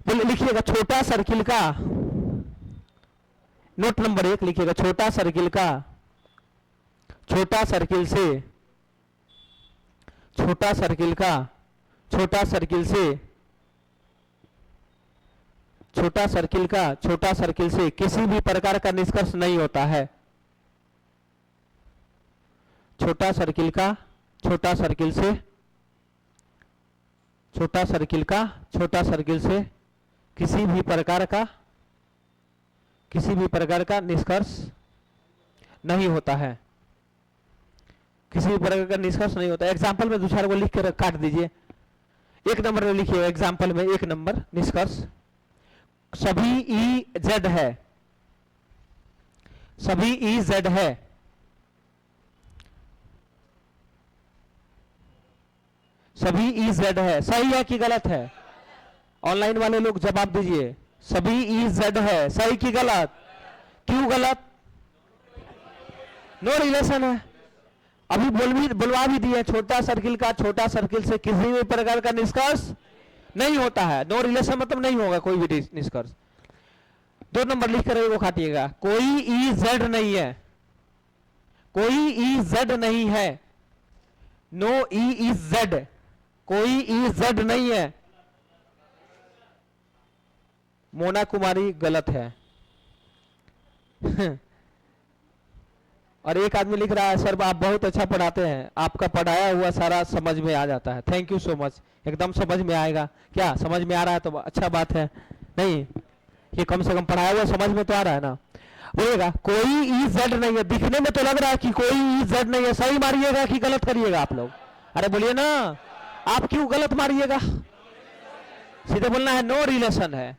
बोले लिखिएगा छोटा सर्किल का, नोट नंबर 1 लिखिएगा, छोटा सर्किल का, छोटा सर्किल से, छोटा सर्किल का, छोटा सर्किल से, छोटा सर्किल का, छोटा सर्किल से किसी भी प्रकार का निष्कर्ष नहीं होता है। छोटा सर्किल का, छोटा सर्किल से, छोटा सर्किल का, छोटा सर्किल से किसी भी प्रकार का, किसी भी प्रकार का निष्कर्ष नहीं होता है। किसी भी प्रकार का निष्कर्ष नहीं होता। एग्जाम्पल में 2-4 को लिख कर काट दीजिए। 1 नंबर में लिखिए एग्जाम्पल में 1 नंबर निष्कर्ष, सभी ई जेड है, सभी ई जेड है, सभी ई जेड है। सही है कि गलत है? ऑनलाइन वाले लोग जवाब दीजिए। सभी ई जेड है, सही कि गलत? क्यों गलत? नो रिलेशन है। अभी बुलवा भी दिए, छोटा सर्किल का, छोटा सर्किल से किसी भी प्रकार का निष्कर्ष नहीं होता है। नो रिलेशन मतलब नहीं होगा कोई भी निष्कर्ष। 2 नंबर लिख कर वो काटिएगा, कोई ई जेड नहीं है, कोई ई जेड नहीं है, नो ई इज जेड, कोई ई जेड नहीं है। मोना कुमारी गलत है। और एक आदमी लिख रहा है, सर आप बहुत अच्छा पढ़ाते हैं, आपका पढ़ाया हुआ सारा समझ में आ जाता है। Thank you so much. एकदम समझ में आएगा। क्या समझ में आ रहा है तो अच्छा बात है। नहीं, ये कम से कम पढ़ाया हुआ समझ में तो आ रहा है ना। बोलिएगा कोई ई जेड नहीं है। दिखने में तो लग रहा है कि कोई ई जेड नहीं है। सही मारिएगा कि गलत करिएगा आप लोग? अरे बोलिए ना, आप क्यों गलत मारिएगा? सीधे बोलना है नो रिलेशन है।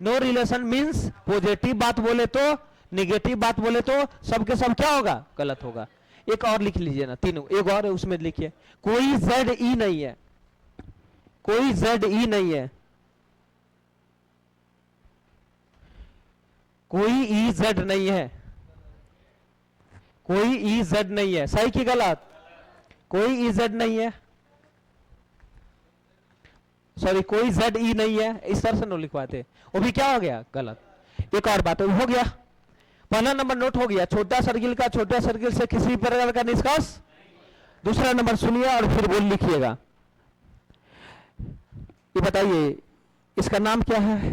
नो रिलेशन मीन्स पॉजिटिव बात बोले तो, नेगेटिव बात बोले तो सब के सब क्या होगा? गलत होगा। एक और लिख लीजिए ना, तीनों एक और उसमें लिखिए, कोई जेड ई नहीं है, कोई जेड ई नहीं है, कोई ई जेड नहीं है, कोई ई जेड नहीं है। सही कि गलत? कोई ई जेड नहीं है, सॉरी कोई जेड ई नहीं है, इस तरह से नो लिखवाते, वो भी क्या हो गया? गलत। एक और बात हो गया, पहला नंबर नोट हो गया, छोटा सर्किल का, छोटा सर्किल से किसी प्रकार का निष्कर्ष। दूसरा नंबर सुनिए और फिर बोल लिखिएगा। ये बताइए इसका नाम क्या है?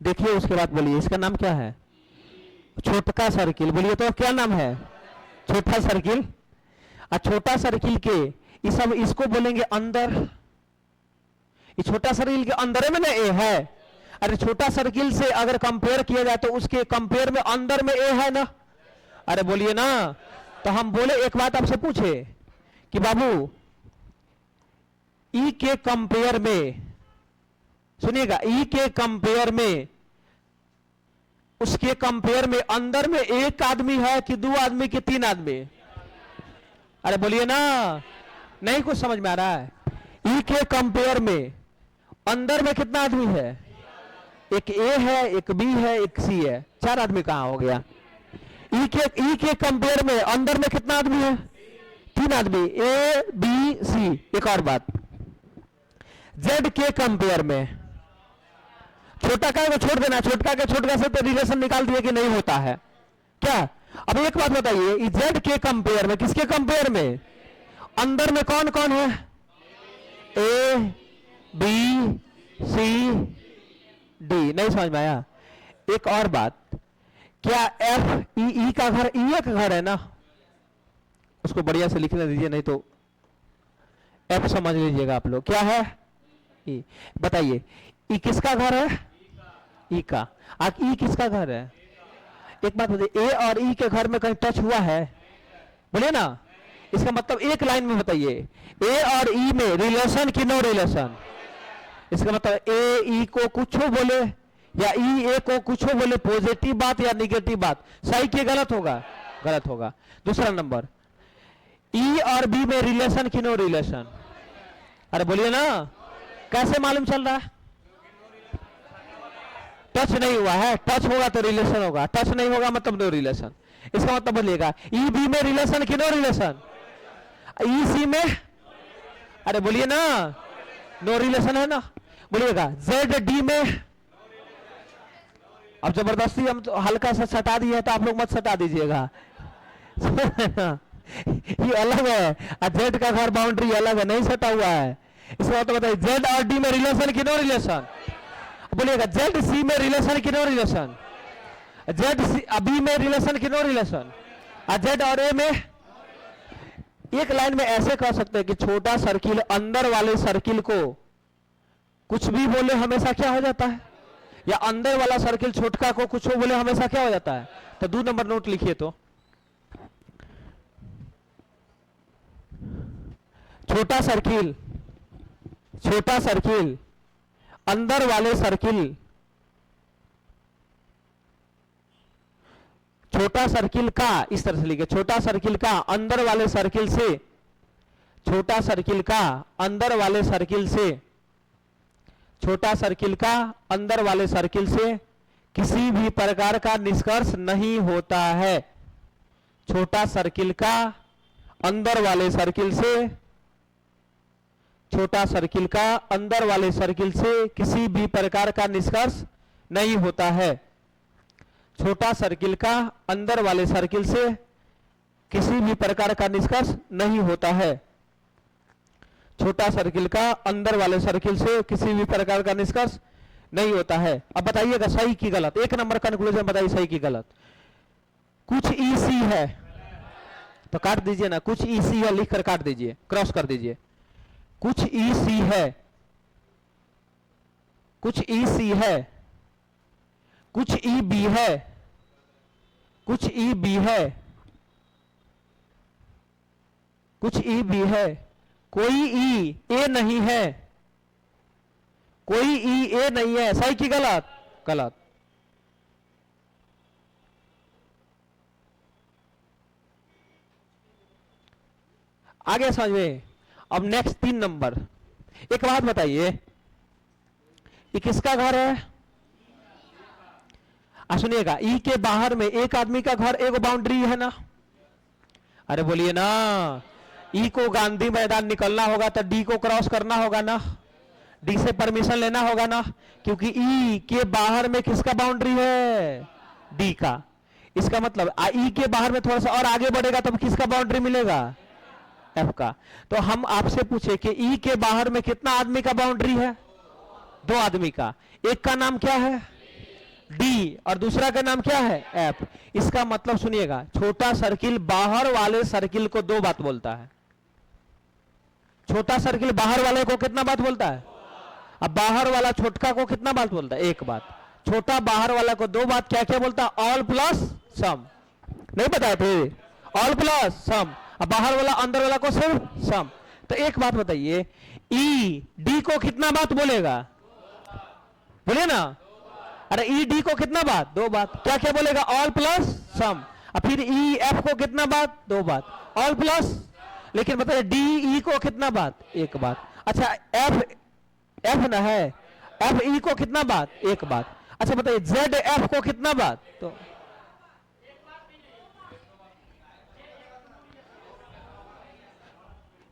देखिए उसके बाद बोलिए इसका नाम क्या है? छोटा सर्किल। बोलिए तो क्या नाम है? छोटा सर्किल। और छोटा सर्किल के ये सब इसको बोलेंगे अंदर। ये छोटा सर्किल के अंदर में ना ए है। अरे छोटा सर्किल से अगर कंपेयर किया जाए तो उसके कंपेयर में अंदर में ए है ना। अरे बोलिए ना। तो हम बोले एक बात आपसे पूछे कि बाबू ई के कंपेयर में, सुनिएगा, ई के कंपेयर में, उसके कंपेयर में अंदर में एक आदमी है कि 2 आदमी कि 3 आदमी? अरे बोलिए ना, नहीं कुछ समझ में आ रहा है? ई के कंपेयर में अंदर में कितना आदमी है? एक ए है, एक बी है, एक सी है। 4 आदमी कहां हो गया? ई के कंपेयर में अंदर में कितना आदमी है? 3 आदमी, ए बी सी। एक और बात, जेड के कंपेयर में, छोटा का को छोड़ देना, छोटका के छोटका से तो रिलेशन निकाल दिए कि नहीं होता है क्या? अब एक बात बताइए, जेड के कंपेयर में, किसके कंपेयर में? अंदर में कौन कौन है? A B C D. नहीं समझ में आया? एक और बात, क्या एफ ई का घर ई का घर है ना? उसको बढ़िया से लिखने दीजिए, नहीं तो एफ समझ लीजिएगा आप लोग। क्या है? ई। बताइए ई किसका घर है? ई का। ई किसका घर है? एक बात बताइए, ए और ई के घर में कहीं टच हुआ है? बोलिए ना। इसका मतलब एक लाइन में बताइए, ए और ई में रिलेशन कि नो रिलेशन? इसका मतलब ए ई को कुछ बोले या ई ए को कुछ बोले पॉजिटिव बात या निगेटिव बात, सही कि गलत होगा? गलत होगा। दूसरा नंबर, ई और बी में रिलेशन कि नो रिलेशन? अरे बोलिए ना, कैसे मालूम चल रहा है? टच नहीं हुआ है, टच होगा तो रिलेशन होगा, टच नहीं होगा मतलब नो रिलेशन। इसका मतलब बोलिएगा ई बी में रिलेशन कि नो रिलेशन? ई सी में, अरे बोलिए ना, नो रिलेशन है ना। बोलिएगा जेड डी में, अब जबरदस्ती हम तो हल्का सा सटा दिए तो आप लोग मत सटा दीजिएगा। ये अलग है, जेड का घर बाउंड्री अलग है, नहीं सटा हुआ है। इसका मतलब बताइए जेड और डी में रिलेशन कि नो रिलेशन? बोलिएगा जेड सी में रिलेशन कि no relation? Z C B में रिलेशन कि नो रिलेशन? जेड और ए में। एक लाइन में ऐसे कह सकते हैं कि छोटा सर्किल अंदर वाले सर्किल को कुछ भी बोले हमेशा क्या हो जाता है, या अंदर वाला सर्किल छोटका को कुछ बोले हमेशा क्या हो जाता है? तो 2 नंबर नोट लिखिए। तो छोटा सर्किल अंदर वाले सर्किल, छोटा सर्किल का, इस तरह से लिखे, छोटा सर्किल का अंदर वाले सर्किल से, छोटा सर्किल का अंदर वाले सर्किल से, छोटा सर्किल का अंदर वाले सर्किल से किसी भी प्रकार का निष्कर्ष नहीं होता है। छोटा सर्किल का अंदर वाले सर्किल से, छोटा सर्किल का अंदर वाले सर्किल से किसी भी प्रकार का निष्कर्ष नहीं होता है। छोटा सर्किल का अंदर वाले सर्किल से किसी भी प्रकार का निष्कर्ष नहीं होता है। छोटा सर्किल का अंदर वाले सर्किल से किसी भी प्रकार का निष्कर्ष नहीं होता है। अब बताइएगा सही की गलत, 1 नंबर कंक्लूजन बताइए सही की गलत। कुछ ईसी है तो काट दीजिए ना, कुछ ईसी है लिखकर काट दीजिए, क्रॉस कर दीजिए। कुछ ईसी है, कुछ ईसी है, कुछ ई बी है, कुछ ई बी है, कुछ ई बी है, कोई ई ए नहीं है, कोई ई ए नहीं है। सही की गलत? गलत। आगे समझ में। अब नेक्स्ट 3 नंबर, एक बात बताइए, ये किसका घर है? सुनिएगा, ई के बाहर में एक आदमी का घर, एक बाउंड्री है ना। अरे बोलिए ना, ई को गांधी मैदान निकलना होगा तो डी को क्रॉस करना होगा ना, डी से परमिशन लेना होगा ना, क्योंकि ई के बाहर में किसका बाउंड्री है? डी का। इसका मतलब ई के बाहर में थोड़ा सा और आगे बढ़ेगा तब किसका बाउंड्री मिलेगा? एफ का। तो हम आपसे पूछे कि ई के बाहर में कितना आदमी का बाउंड्री है? 2 आदमी का। एक का नाम क्या है? डी, और दूसरा का नाम क्या है? एफ। इसका मतलब सुनिएगा, छोटा सर्किल बाहर वाले सर्किल को 2 बात बोलता है। छोटा सर्किल बाहर वाले को कितना बात बोलता है? अब बाहर वाला छोटका को कितना बात बोलता है? 1 बात। छोटा बाहर वाला को 2 बात क्या क्या बोलता है? ऑल प्लस सम। नहीं बताए थे? ऑल प्लस सम। अब बाहर वाला अंदर वाला को सिर्फ सम। तो एक बात बताइए, ई डी को कितना बात बोलेगा? बोलिए ना। अरे ई डी को कितना बात? 2 बात। क्या क्या बोलेगा? ऑल प्लस सम। और फिर ई एफ को कितना बात? 2 बात। ऑल प्लस, लेकिन बताइए डी ई को कितना बात? 1 बात। अच्छा एफ ना है, एफ ई को कितना बात? 1 बात। अच्छा बताइए जेड एफ को कितना बात? तो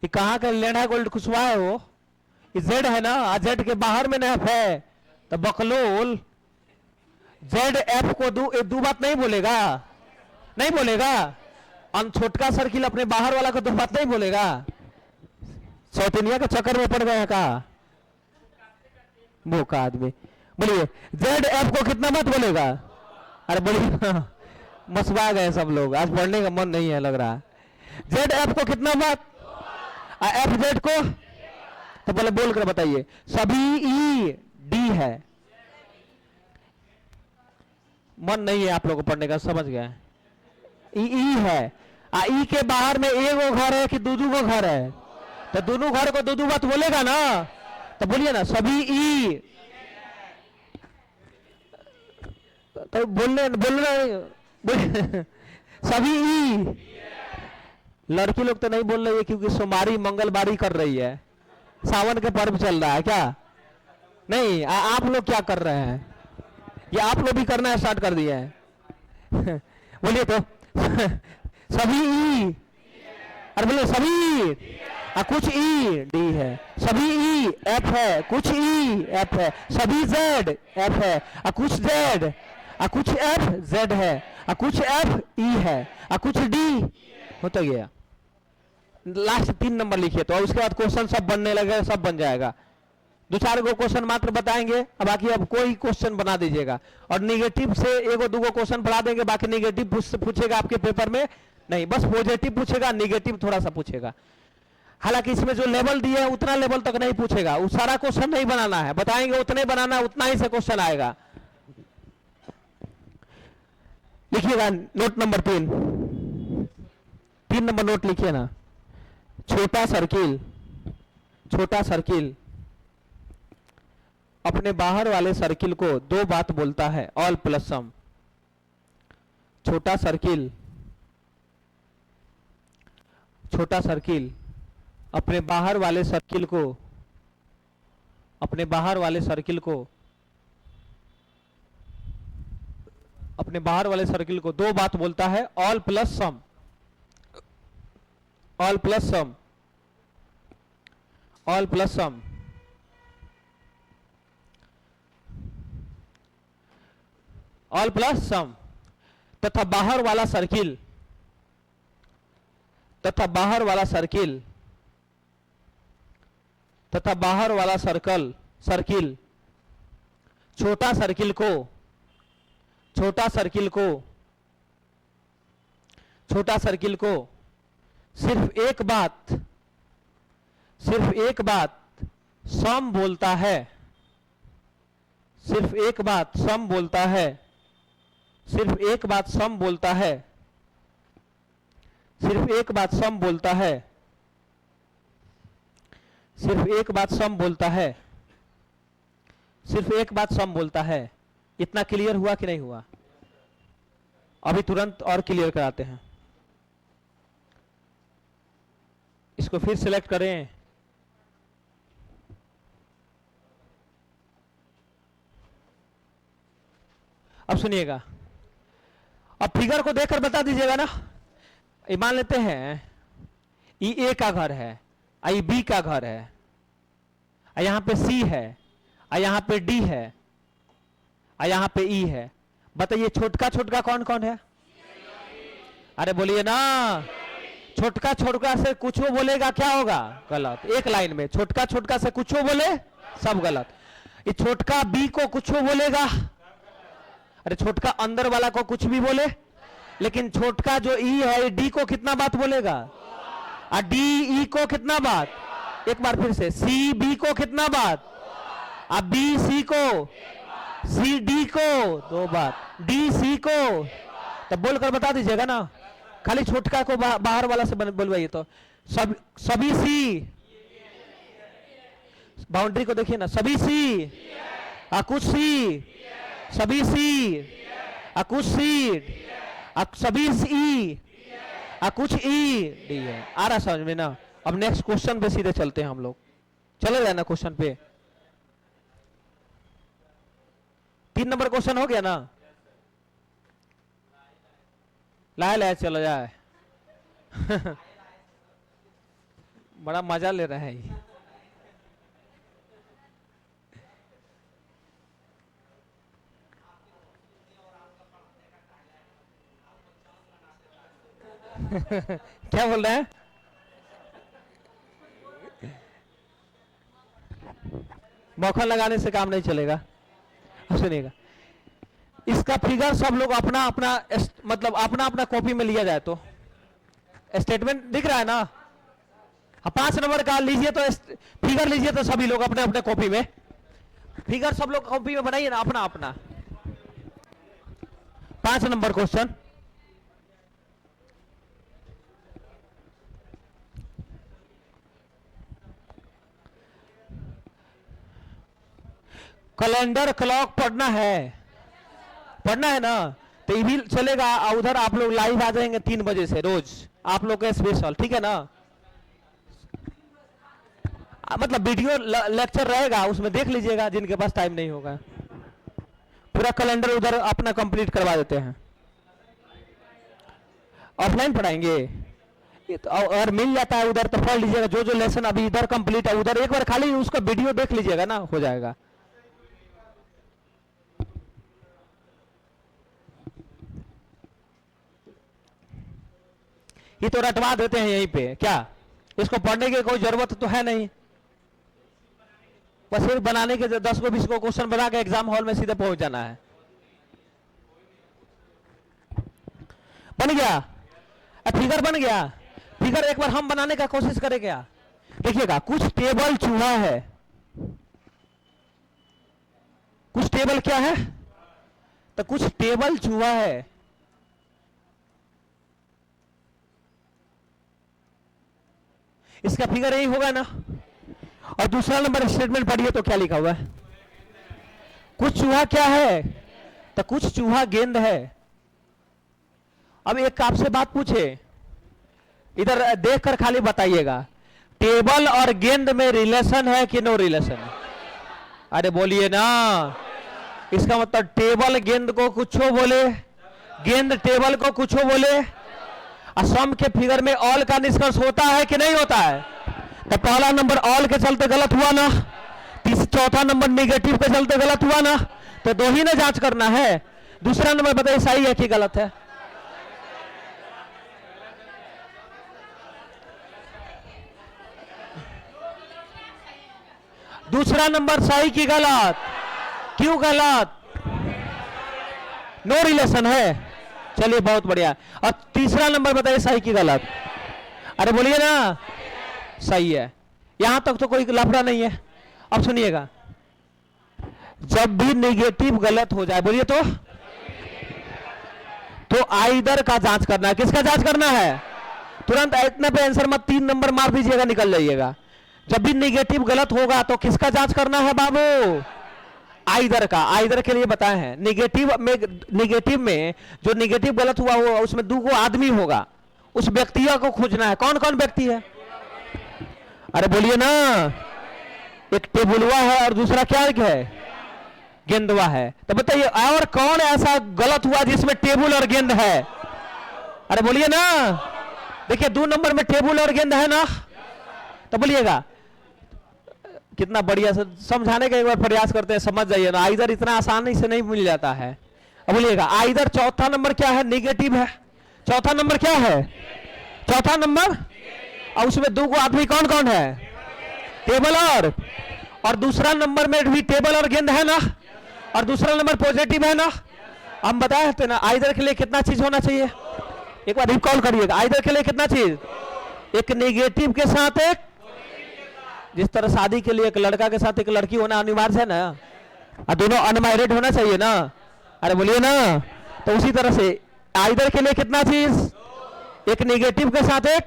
ये कहां का लेना गोल्ड कुशवाहा है? वो जेड है ना, जेड के बाहर में ना एफ है, तो बकलोल जेड एफ को 2 बात नहीं बोलेगा, नहीं बोलेगा। छोटका सर्किल अपने बाहर वाला को 2 बात नहीं बोलेगा। सौतनिया के चक्कर में पड़ गए का मुंह का आदमी। बोलिए जेड एफ को कितना बात बोलेगा? अरे बोलिए, मसवा गए सब लोग, आज पढ़ने का मन नहीं है लग रहा। जेड एफ को कितना बात? एफ जेड को तो बोले बोल कर बताइए। सभी ई डी है। मन नहीं है आप लोगों को पढ़ने का, समझ गए? ई है। ई के बाहर में एक वो घर है कि 2 घर है? तो दोनों घर को 2 बात बोलेगा ना। तो बोलिए ना, सभी ई, तो बोलने बोलना सभी ई। लड़की लोग तो नहीं बोल रही है क्योंकि सोमवारी मंगलवारी कर रही है, सावन के पर्व चल रहा है क्या? नहीं, आप लोग क्या कर रहे हैं? ये आप लोग भी करना स्टार्ट कर दिए हैं। बोलिए तो। सभी ई। अरे बोले सभी। कुछ ई डी है, सभी ई एफ है, कुछ ई एफ है, सभी जेड एफ है, कुछ जेड, कुछ एफ जेड है, कुछ एफ ई है, कुछ डी होता गया। लास्ट 3 नंबर लिखिए तो उसके बाद क्वेश्चन सब बनने लगे, सब बन जाएगा। 2-4 गो क्वेश्चन मात्र बताएंगे, अब बाकी अब कोई क्वेश्चन बना दीजिएगा। और निगेटिव से 1-2 क्वेश्चन पढ़ा देंगे, बाकी निगेटिव पूछेगा आपके पेपर में नहीं, बस पॉजिटिव पूछेगा, निगेटिव थोड़ा सा पूछेगा। हालांकि इसमें जो लेवल दिए है उतना लेवल तक नहीं पूछेगा, वो सारा क्वेश्चन नहीं बनाना है, बताएंगे उतने बनाना है, उतना ही से क्वेश्चन आएगा। लिखिएगा नोट नंबर 3 नंबर नोट लिखिए ना। छोटा सर्किल, छोटा सर्किल अपने बाहर वाले सर्किल को 2 बात बोलता है, ऑल प्लस सम। छोटा सर्किल, छोटा सर्किल अपने बाहर वाले सर्किल को, अपने बाहर वाले सर्किल को, अपने बाहर वाले सर्किल को 2 बात बोलता है, ऑल प्लस सम, ऑल प्लस सम, ऑल प्लस सम। ऑल प्लस सम तथा बाहर वाला सर्किल, तथा बाहर वाला सर्किल, तथा बाहर वाला सर्कल सर्किल छोटा सर्किल को, छोटा सर्किल को, छोटा सर्किल को सिर्फ एक बात, सिर्फ एक बात सम बोलता है, सिर्फ एक बात सम बोलता है, सिर्फ एक बात सम बोलता है, सिर्फ एक बात सम बोलता है, सिर्फ एक बात सम बोलता है, सिर्फ एक बात सम बोलता है। इतना क्लियर हुआ कि नहीं हुआ? अभी तुरंत और क्लियर कराते हैं। इसको फिर सिलेक्ट करें। अब सुनिएगा, अब फिगर को देखकर बता दीजिएगा ना। ये मान लेते हैं ये ए का घर है, ये बी का घर है, यहां पे सी है, यहां पे डी है, यहां पे ई है। बताइए छोटका छोटका कौन कौन है? अरे बोलिए ना। छोटका छोटका से कुछ वो बोलेगा क्या होगा? गलत। एक लाइन में छोटका छोटका से कुछ वो बोले सब गलत। ये छोटका बी को कुछ वो बोलेगा, अरे छोटका अंदर वाला को कुछ भी बोले, लेकिन छोटका जो ई है डी को कितना बात बोलेगा? और डी ई को कितना बात? एक बार फिर से, सी बी को कितना बात? अब बी सी को, सी डी को 2 बात, डी सी को। तब बोलकर बता दीजिएगा ना। खाली छोटका को बाहर वाला से बोलवाइए तो सभी सी, बाउंड्री को देखिए ना, सभी सी, कुछ सी, सभी सी, कुछ सी, सभी ई, कुछ ई डी है। आ रहा समझ में ना? अब नेक्स्ट क्वेश्चन पे सीधे चलते हैं हम लोग। चले जाए ना क्वेश्चन पे। 3 नंबर क्वेश्चन हो गया ना? लाए लाए चलो जाए। बड़ा मजा ले रहे हैं। क्या बोल रहे हैं? मक्खन लगाने से काम नहीं चलेगा। सुनिएगा, इसका फिगर सब लोग अपना अपना मतलब अपना अपना कॉपी में लिया जाए तो स्टेटमेंट दिख रहा है ना? 5 नंबर का लीजिए तो फिगर लीजिए तो सभी लोग अपने अपने कॉपी में फिगर सब लोग कॉपी में बनाइए ना अपना अपना। 5 नंबर क्वेश्चन, कैलेंडर क्लॉक पढ़ना है। पढ़ना है ना, तो ये भी चलेगा। और उधर आप लोग लाइव आ जाएंगे 3 बजे से रोज, आप लोग का स्पेशल, ठीक है ना। मतलब वीडियो लेक्चर रहेगा, उसमें देख लीजिएगा जिनके पास टाइम नहीं होगा। पूरा कैलेंडर उधर अपना कंप्लीट करवा देते हैं। ऑफलाइन पढ़ाएंगे, ये तो अगर मिल जाता है उधर तो पढ़ लीजिएगा। जो जो लेसन अभी इधर कंप्लीट है उधर एक बार खाली उसका वीडियो देख लीजिएगा ना, हो जाएगा। ये तो रटवा देते हैं यहीं पे, क्या इसको पढ़ने की कोई जरूरत तो है नहीं, बस सिर्फ बनाने के 10 को 20 को क्वेश्चन बना के एग्जाम हॉल में सीधे पहुंच जाना है। बन गया, फिगर बन गया। फिगर एक बार हम बनाने का कोशिश करें क्या। देखिएगा, कुछ टेबल चूहा है, कुछ टेबल क्या है, तो कुछ टेबल चूहा है। इसका फिगर यही होगा ना। और दूसरा नंबर स्टेटमेंट पढ़िए तो क्या लिखा हुआ है, कुछ चूहा क्या है, तो कुछ चूहा गेंद है। अब एक आपसे बात पूछे, इधर देखकर खाली बताइएगा, टेबल और गेंद में रिलेशन है कि नो रिलेशन है। अरे बोलिए ना, इसका मतलब टेबल गेंद को कुछो बोले, गेंद टेबल को कुछो बोले। असम के फिगर में ऑल का निष्कर्ष होता है कि नहीं होता है। तो पहला नंबर ऑल के चलते गलत हुआ ना, चौथा नंबर निगेटिव के चलते गलत हुआ ना, तो दो ही ना जांच करना है। दूसरा नंबर बताइए सही है कि गलत है। दूसरा नंबर सही की गलत, क्यों गलत, नो रिलेशन है। चलिए बहुत बढ़िया। और तीसरा नंबर बताइए सही की गलत। अरे बोलिए ना, सही है। यहां तक तो कोई लफड़ा नहीं है। अब सुनिएगा, जब भी नेगेटिव गलत हो जाए, बोलिए तो आइदर का जांच करना है। किसका जांच करना है, तुरंत इतने पे आंसर मत 3 नंबर मार दीजिएगा, निकल जाइएगा। जब भी नेगेटिव गलत होगा तो किसका जांच करना है बाबू, आइदर का। आइदर के लिए बताए हैं, नेगेटिव में जो नेगेटिव गलत हुआ हो उसमें 2 आदमी होगा, उस व्यक्ति को खोजना है। कौन कौन व्यक्ति है, अरे बोलिए ना, एक टेबुलवा है और दूसरा क्या है, गेंदवा है। तो बताइए और कौन ऐसा गलत हुआ जिसमें टेबुल और गेंद है। अरे बोलिए ना, देखिए 2 नंबर में टेबुल और गेंद है ना। तो बोलिएगा, कितना बढ़िया से समझाने का एक बार प्रयास करते हैं, समझ जाइए ना। आइदर इतना आसानी से नहीं मिल जाता है। अब बोलिएगा आइदर चौथा नंबर क्या है, नेगेटिव है। चौथा नंबर क्या है, चौथा नंबर, और उसमें 2 आदमी कौन कौन है, टेबल और दूसरा नंबर में भी टेबल और गेंद है ना, और दूसरा नंबर पॉजिटिव है ना। हम बताए थे ना, आइदर के लिए कितना चीज होना चाहिए, एक बार रिकॉल करिएगा। आइदर के लिए कितना चीज, एक नेगेटिव के साथ एक, जिस तरह शादी के लिए एक लड़का के साथ एक लड़की होना अनिवार्य है ना, और दोनों अनमैरिड होना चाहिए ना। अरे बोलिए ना, तो उसी तरह से आइदर के लिए कितना चीज, एक नेगेटिव के साथ एक,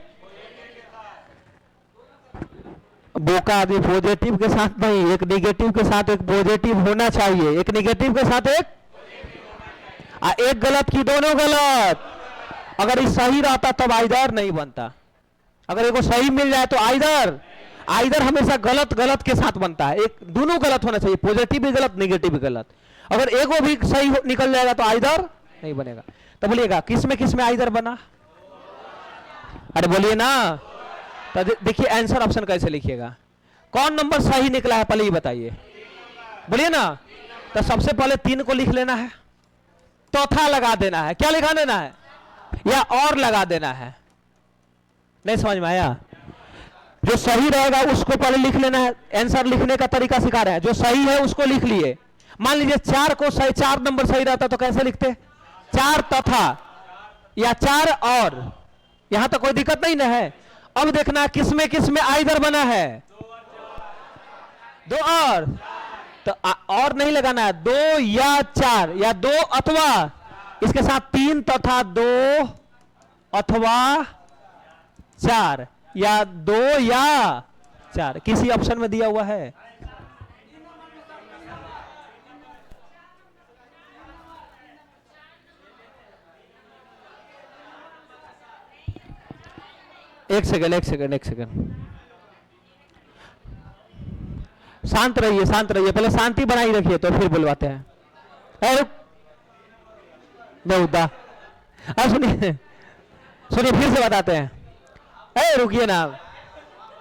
बोका आदमी पॉजिटिव के साथ नहीं, एक नेगेटिव के साथ एक पॉजिटिव होना चाहिए, एक नेगेटिव के साथ एक, एक गलत की दोनों गलत। अगर ये सही रहता तब आइदर नहीं बनता। अगर एक सही मिल जाए तो आइदर, आइदर हमेशा गलत गलत के साथ बनता है। एक दोनों गलत होना चाहिए, पॉजिटिव भी गलत, नेगेटिव भी गलत। अगर एक वो भी सही निकल जाएगा तो आइदर नहीं बनेगा। तो बोलिएगा किस में आइदर बना, अरे बोलिए ना। तो देखिए आंसर ऑप्शन कैसे लिखिएगा, कौन नंबर सही निकला है पहले ये बताइए, बोलिए ना। तो सबसे पहले 3 को लिख लेना है, चौथा लगा देना है। क्या लिखा देना है, या और लगा देना है। नहीं समझ में आया, जो सही रहेगा उसको पहले लिख लेना है। आंसर लिखने का तरीका सिखा रहा है, जो सही है उसको लिख लिए। मान लीजिए 4 को सही, 4 नंबर सही रहता तो कैसे लिखते, 4 तथा या 4 और, यहां तो कोई दिक्कत नहीं ना है। अब देखना किस में आइदर बना है, 2 और, तो और नहीं लगाना है, 2 या 4, या 2 अथवा इसके साथ 3 तथा 2 अथवा 4, या 2 या 4 किसी ऑप्शन में दिया हुआ है। एक सेकंड एक सेकंड एक सेकंड, शांत रहिए शांत रहिए, पहले शांति बनाई रखिए तो फिर बुलवाते हैं। रुक बहुदा, अब सुनिए सुनिए फिर से बताते हैं। रुकिए ना,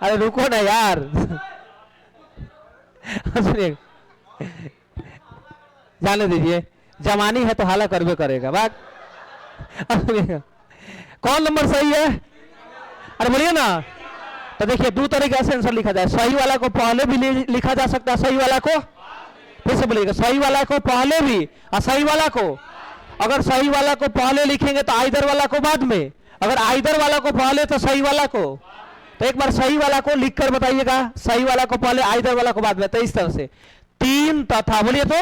अरे रुको ना यार सुनिए, जाने दीजिए, जवानी है तो हाला करवे करेगा बात। कौन नंबर सही है? अरे बोलिए ना। तो देखिए दो तरीके से आंसर लिखा जाए, सही वाला को पहले भी लिखा जा सकता है, सही वाला को फिर से बोलिएगा, सही वाला को पहले भी और सही वाला को, अगर सही वाला को पहले लिखेंगे तो आइदर वाला को बाद में, अगर आइदर वाला को पहले तो सही वाला को। तो एक बार सही वाला को लिखकर बताइएगा, सही वाला को पहले आइदर वाला को बाद में। तो इस तरह से 3 तथा, बोलिए तो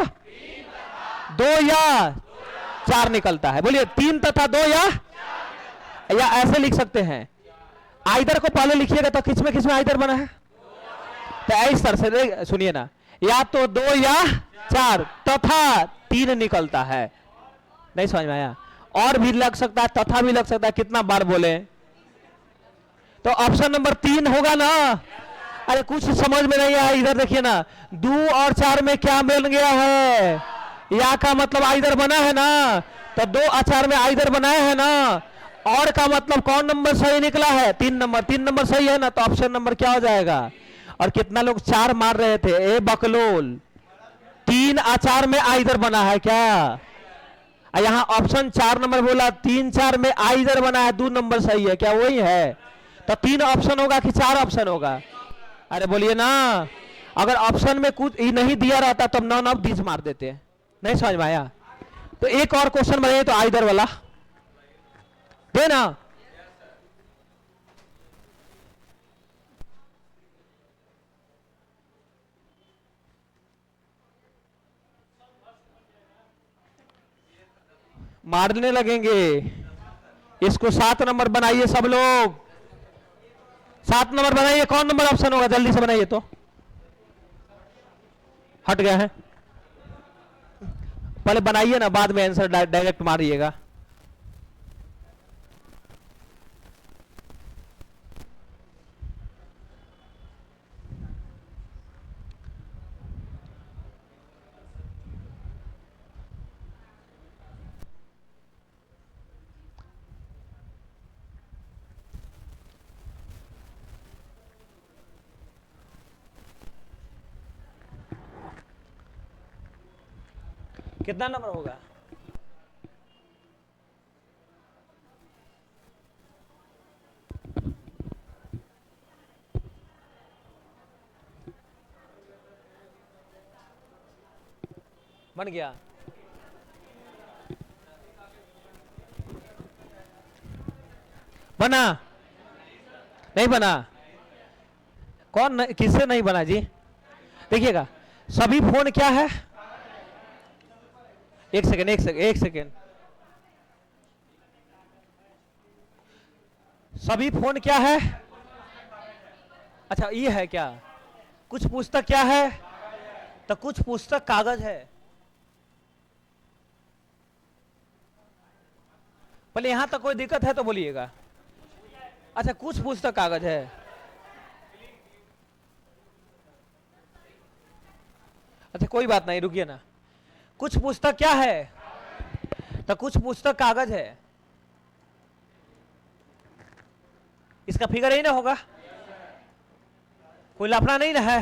2 या 4 निकलता है, बोलिए 3 तथा 2 या ऐसे लिख सकते हैं, आइदर को पहले लिखिएगा तो किसमें आइदर बना है। तो इस तरह से सुनिए ना, या तो 2 या 4 तथा 3 निकलता है। नहीं समझ में आया? और भी लग सकता है, तथा भी लग सकता है, कितना बार बोले? तो ऑप्शन नंबर 3 होगा ना। अरे कुछ समझ में नहीं आया, इधर देखिए ना, 2 और 4 में क्या मिल गया है? या का मतलब आइदर बना है ना, तो 2 और 4 में आइदर बनाए है ना। और का मतलब कौन नंबर सही निकला है? 3 नंबर सही है ना, तो ऑप्शन नंबर क्या हो जाएगा? और कितना लोग 4 मार रहे थे, ए बकलोल, 3 और 4 में आइदर बना है क्या? यहाँ ऑप्शन 4 नंबर बोला, 3 4 में आइदर बना है, 2 नंबर सही है क्या? वही है। तो 3 ऑप्शन होगा कि 4 ऑप्शन होगा? अरे बोलिए ना, अगर ऑप्शन में कुछ ही नहीं दिया रहता तो नॉन ऑफ दिस मार देते हैं। नहीं समझ में आया? तो एक और क्वेश्चन बनाइए तो आइदर वाला देना। मारने लगेंगे इसको। 7 नंबर बनाइए सब लोग, 7 नंबर बनाइए। कौन नंबर ऑप्शन होगा? जल्दी से बनाइए तो, हट गया है। पहले बनाइए ना, बाद में आंसर डायरेक्ट मारिएगा। कितना नंबर होगा? बन गया? बना? नहीं बना? कौन किससे नहीं बना जी? देखिएगा, सभी फोन क्या है? एक सेकेंड, सभी फोन क्या है? अच्छा ये है क्या? कुछ पुस्तक क्या है? तो कुछ पुस्तक कागज है। पहले यहां तक कोई दिक्कत है तो बोलिएगा। अच्छा कुछ पुस्तक कागज है, अच्छा कोई बात नहीं, रुकिए ना। कुछ पुस्तक क्या है? तो कुछ पुस्तक कागज है। इसका फिगर ही ना होगा, कोई लफड़ा नहीं ना है।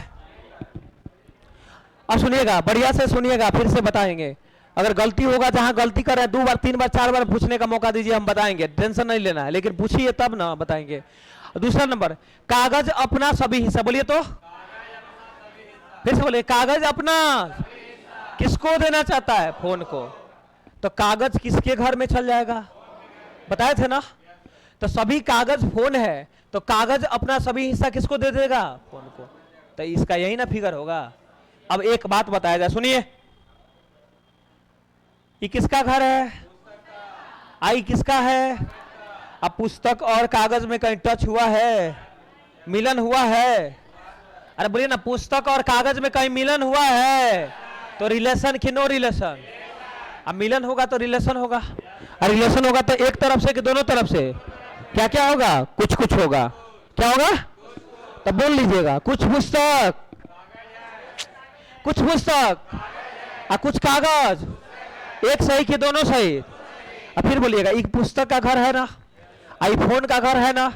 अब सुनिएगा, बढ़िया से सुनिएगा, फिर से बताएंगे। अगर गलती होगा, जहां गलती करें 2 बार 3 बार 4 बार पूछने का मौका दीजिए, हम बताएंगे, टेंशन नहीं लेना है, लेकिन पूछिए तब ना बताएंगे। दूसरा नंबर, कागज अपना सभी हिस्सा, बोलिए तो फिर से बोलिए, कागज अपना किसको देना चाहता है? फोन को। तो कागज किसके घर में चल जाएगा? बताए थे ना। तो सभी कागज फोन है, तो कागज अपना सभी हिस्सा किसको दे देगा? फोन को। तो इसका यही ना फिगर होगा। अब एक बात बताया जाए, सुनिए, ये किसका घर है? आई किसका है? अब पुस्तक और कागज में कहीं टच हुआ है, मिलन हुआ है? अरे बोलिए ना, पुस्तक और कागज में कहीं मिलन हुआ है तो रिलेशन कि नो रिलेशन? अब मिलन होगा तो रिलेशन होगा, और रिलेशन होगा तो एक तरफ से कि दोनों तरफ से? क्या क्या होगा? कुछ कुछ होगा। क्या होगा? तब बोल लीजिएगा, कुछ पुस्तक, कुछ पुस्तक और कुछ कागज, एक सही कि दोनों सही? और फिर बोलिएगा, एक पुस्तक का घर है ना, आईफोन का घर है ना,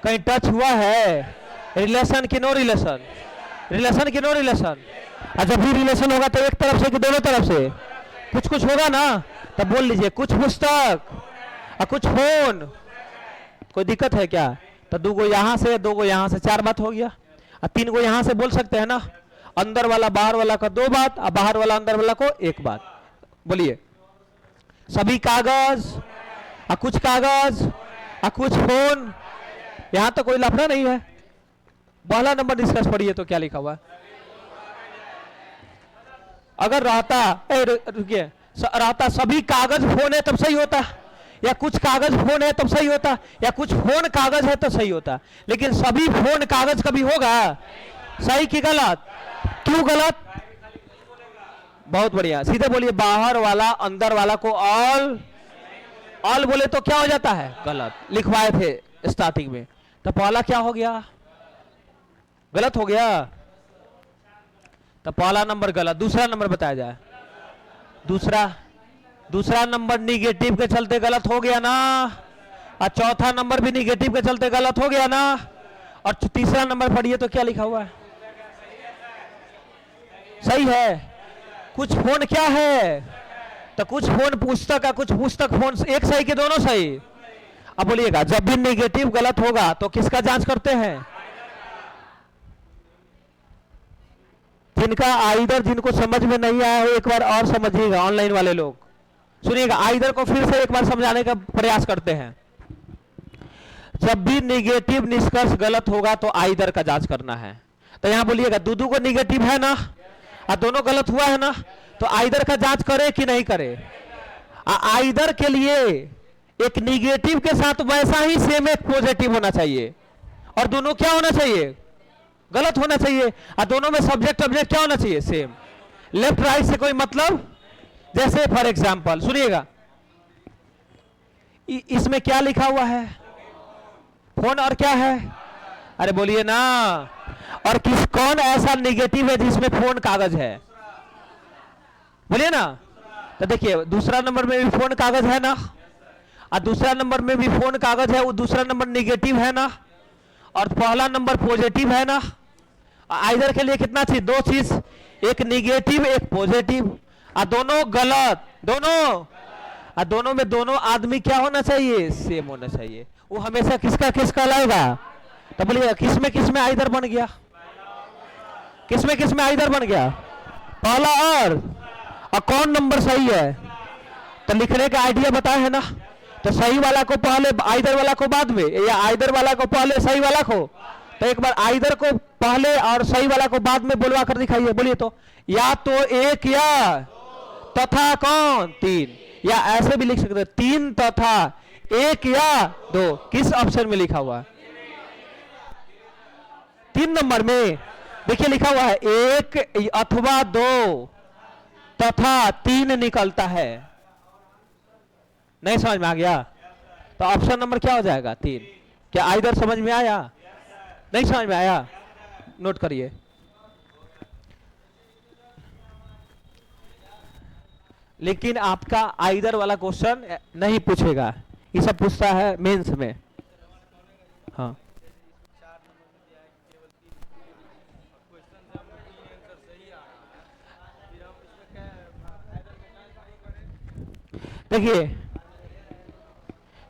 कहीं टच हुआ है? रिलेशन की नो रिलेशन? रिलेशन की नो रिलेशन? और जब भी रिलेशन होगा तो एक तरफ से कि दोनों तरफ से? कुछ कुछ होगा ना, तब बोल लीजिए कुछ पुस्तक और कुछ फोन। कोई दिक्कत है क्या? तो दो गो यहाँ से, दो गो यहाँ से, 4 बात हो गया। और 3 गो यहाँ से बोल सकते हैं ना, अंदर वाला बाहर वाला का 2 बात और बाहर वाला अंदर वाला को 1 बात। बोलिए, सभी कागज और कुछ कागज और कुछ फोन। यहां तो कोई लफड़ा नहीं है। पहला नंबर डिस्कस पढ़िए तो क्या लिखा हुआ है? अगर रहता, रुकिए, रहता सभी कागज फोन है तब सही होता, या कुछ कागज फोन है तब सही होता, या कुछ फोन कागज है तो सही होता। लेकिन सभी फोन कागज कभी होगा? सही कि गलत? क्यों गलत? बहुत बढ़िया, सीधे बोलिए, बाहर वाला अंदर वाला को ऑल, ऑल बोले तो क्या हो जाता है? गलत। लिखवाए थे स्टार्टिंग में, तो पहला क्या हो गया? गलत हो गया। तो पहला नंबर गलत। दूसरा नंबर बताया जाए। दूसरा नंबर निगेटिव के चलते गलत हो गया ना, और चौथा नंबर भी निगेटिव के चलते गलत हो गया ना। और तीसरा नंबर पढ़िए तो क्या लिखा हुआ है? सही है। कुछ फोन क्या है? तो कुछ फोन पुस्तक का, कुछ पुस्तक फोन, एक सही कि दोनों सही? अब बोलिएगा, जब भी नेगेटिव गलत होगा तो किसका जांच करते हैं? जिनका आइदर, जिनको समझ में नहीं आया है एक बार और समझिएगा, ऑनलाइन वाले लोग सुनिएगा, आइदर को फिर से एक बार समझाने का प्रयास करते हैं। जब भी नेगेटिव निष्कर्ष गलत होगा तो आइदर का जांच करना है। तो यहां बोलिएगा, दूधू को नेगेटिव है ना, और दोनों गलत हुआ है ना, तो आइदर का जांच करे कि नहीं करे? आइदर के लिए एक निगेटिव के साथ वैसा ही सेम एक पॉजिटिव होना चाहिए, और दोनों क्या होना चाहिए? गलत होना चाहिए। और दोनों में सब्जेक्ट ऑब्जेक्ट क्या होना चाहिए? सेम। लेफ्ट राइट से कोई मतलब? जैसे फॉर एग्जांपल सुनिएगा, इसमें क्या लिखा हुआ है? फोन और क्या है? अरे बोलिए ना। और कौन ऐसा निगेटिव है जिसमें फोन कागज है? बोलिए ना। तो देखिए, दूसरा नंबर में भी फोन कागज है ना, और दूसरा नंबर में भी फोन कागज है, वो दूसरा नंबर निगेटिव है ना, और पहला नंबर पॉजिटिव है ना। आइदर के लिए कितना चीज? 2 चीज, एक निगेटिव एक पॉजिटिव, और दोनों गलत, दोनों में दोनों आदमी क्या होना चाहिए? सेम होना चाहिए। वो हमेशा किसका किस कहलाएगा? तो बोलिए, किस में आइदर बन गया? किस में आइदर बन गया? पहला और कौन नंबर सही है? तो लिखने का आइडिया बताया है ना। तो सही वाला को पहले, आइदर वाला को बाद में, या आइदर वाला को पहले सही वाला को? तो एक बार आइदर को पहले और सही वाला को बाद में बोलवा कर दिखाइए। बोलिए तो, या तो 1 या तथा कौन? 3। या ऐसे भी लिख सकते हैं, 3 तथा 1 या 2। किस ऑप्शन में लिखा हुआ है? 3 नंबर में देखिए लिखा हुआ है 1 अथवा 2 तथा 3 निकलता है। नहीं समझ में आ गया? तो ऑप्शन नंबर क्या हो जाएगा? 3। क्या आइदर समझ में आया? नहीं समझ में आया? नोट करिए। लेकिन आपका आइदर वाला क्वेश्चन नहीं पूछेगा, ये सब पूछता है मेंस में। हाँ, देखिए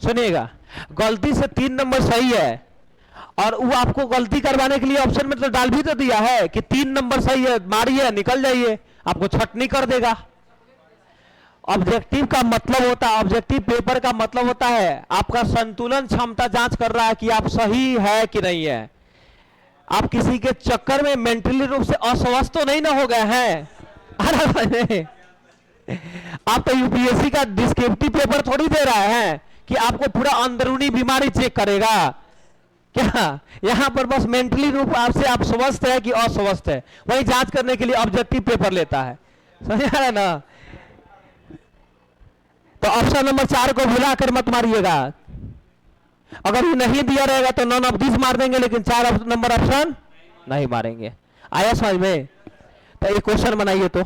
सुनिएगा, गलती से 3 नंबर सही है, और वो आपको गलती करवाने के लिए ऑप्शन में तो डाल भी तो दिया है कि 3 नंबर सही है, मारिए निकल जाइए, आपको छटनी कर देगा। ऑब्जेक्टिव का मतलब होता है, ऑब्जेक्टिव पेपर का मतलब होता है आपका संतुलन क्षमता जांच कर रहा है कि आप सही है कि नहीं है। आप किसी के चक्कर में मेंटली रूप से अस्वस्थ तो नहीं ना हो गए हैं? अरे आप तो यूपीएससी का डिस्क्रिप्टिव पेपर थोड़ी दे रहे हैं कि आपको पूरा अंदरूनी बीमारी चेक करेगा क्या? यहां पर बस मेंटली रूप आपसे आप स्वस्थ है कि अस्वस्थ है, वही जांच करने के लिए ऑब्जेक्टिव पेपर लेता है। समझ आ रहा है ना? तो ऑप्शन नंबर 4 को भुला कर मत मारिएगा। अगर ये नहीं दिया रहेगा तो नॉन ऑफ दिस मार देंगे, लेकिन 4 नंबर ऑप्शन नहीं मारेंगे। आया समझ में? तो एक क्वेश्चन बनाइए तो